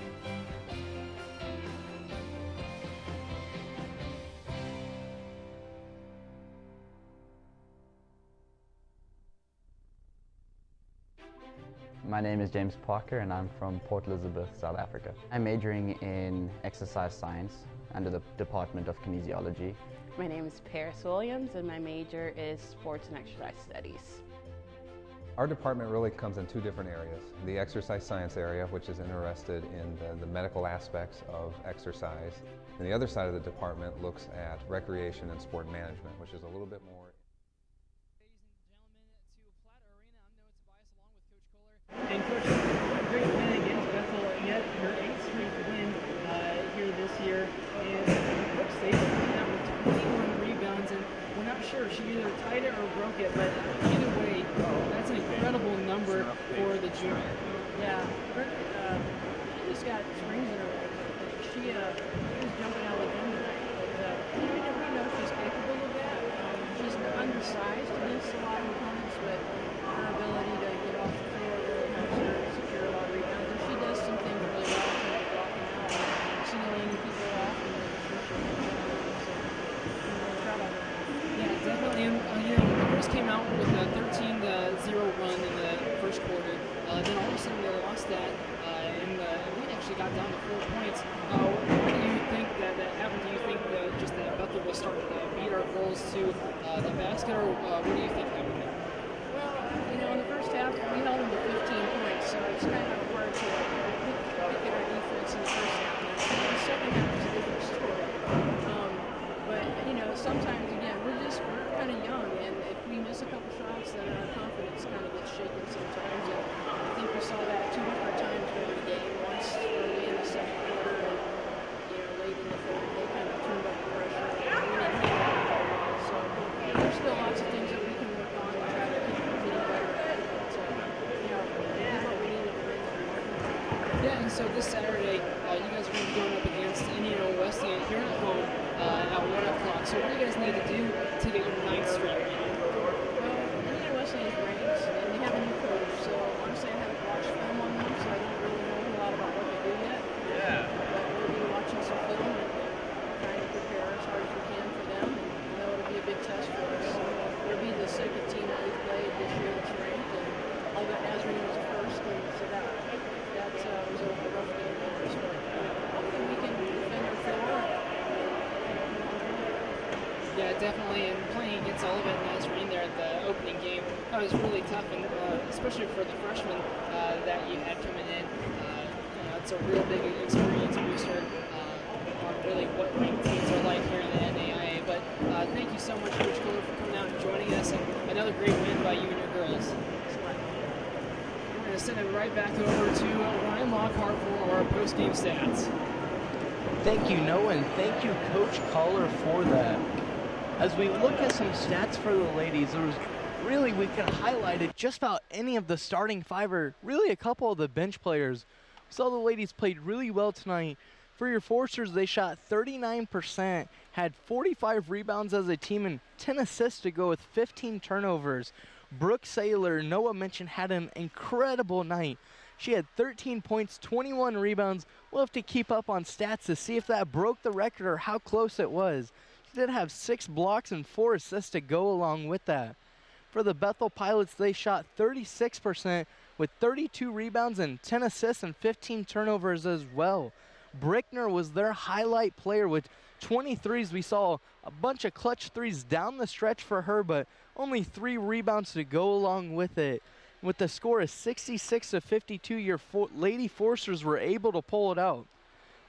My name is James Parker and I'm from Port Elizabeth, South Africa. I'm majoring in exercise science under the Department of Kinesiology. My name is Paris Williams and my major is sports and exercise studies. Our department really comes in two different areas. The exercise science area, which is interested in the medical aspects of exercise. And the other side of the department looks at recreation and sport management, which is a little bit more. And Coach, what a great win against Bethel, yet your 8th straight win here this year. And Brooke Saber coming out with 21 rebounds, and we're not sure if she either tied it or broke it, but either way, that's an incredible number for the junior. Yeah, Brooke, she just got springs in her leg. She was jumping out of the gym tonight. But, we know she's capable of that. She's undersized against a lot of opponents, but her ability to get off the floor to secure a lot of rebounds. And she does some things really well, like blocking out and singling people off and making sure she can jump. So I'm really proud of her. Yeah, definitely. And, the Brewers came out with a 13-0 run in the first quarter. Then all of a sudden they lost that, and the lead actually got down to 4 points. What do you think that happened? Do you think just that Bethel will start to beat our goals to the basket, or what do you think happened there? Well, in the first half, we held them to 15 points, so it's kind of hard to look at our defense in the first half. In the second half, it's a different story. But, sometimes, again, we're kind of young, and if we miss a couple shots, then our confidence kind of gets shaken sometimes. And I think we saw that 2 different times during the game. Once early in the second quarter, and late in the third, they kind of turned up the pressure. And we didn't handle it that well. So there's still lots of things that we can work on and try to keep getting better at. But this is what we needed to win. Yeah, and so this Saturday, you guys are going to be going up against Indiana Wesleyan here at home at 1 o'clock. So what do you guys need to do to get your 9th straight win? Well, Indiana Wesleyan is ranked, and they have a new coach. So honestly, I haven't watched film on them, so I don't really know a lot about what they do yet. Yeah. But we'll be watching some film and trying to prepare as hard as we can for them. And I know it'll be a big test for us. We'll be the second team that we've played this year that's ranked, and Albert Nazarene was the first, and so that was a rough game for us. But hopefully we can defend our floor. Yeah, definitely, and playing against Olivet Nazarene there at the opening game, that was really tough, and especially for the freshmen that you had coming in. It's a real big experience booster on really what ranked teams are like here in the NAIA. But thank you so much, Coach Kohler, for coming out and joining us, and another great win by you and your girls. We're going to send it right back over to Ryan Lockhart for our post-game stats. Thank you, Noah, and thank you, Coach Kohler, for that. As we look at some stats for the ladies, there was really, we could highlight it just about any of the starting five or really a couple of the bench players. We saw the ladies played really well tonight. For your Foresters, they shot 39%, had 45 rebounds as a team, and 10 assists to go with 15 turnovers. Brooke Saylor, Noah mentioned, had an incredible night. She had 13 points, 21 rebounds. We'll have to keep up on stats to see if that broke the record or how close it was. She did have 6 blocks and 4 assists to go along with that. For the Bethel Pilots, they shot 36% with 32 rebounds and 10 assists and 15 turnovers as well. Brickner was their highlight player with 23s. We saw a bunch of clutch threes down the stretch for her, but only 3 rebounds to go along with it. With the score of 66-52, your Lady Forsters were able to pull it out.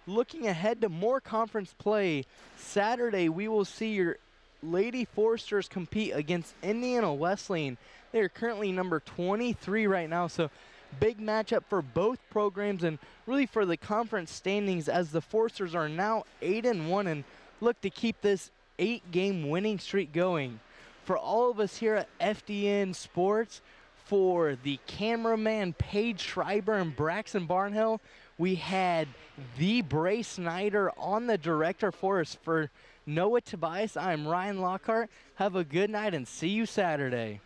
Looking ahead to more conference play, Saturday we will see your Lady Forsters compete against Indiana Wesleyan. They are currently number 23 right now, so big matchup for both programs and really for the conference standings, as the Forsters are now 8-1 and look to keep this 8-game winning streak going. For all of us here at FDN Sports, for the cameraman Paige Schreiber and Braxton Barnhill, we had the Bray Snyder on the director for us. For Noah Tobias, I'm Ryan Lockhart. Have a good night and see you Saturday.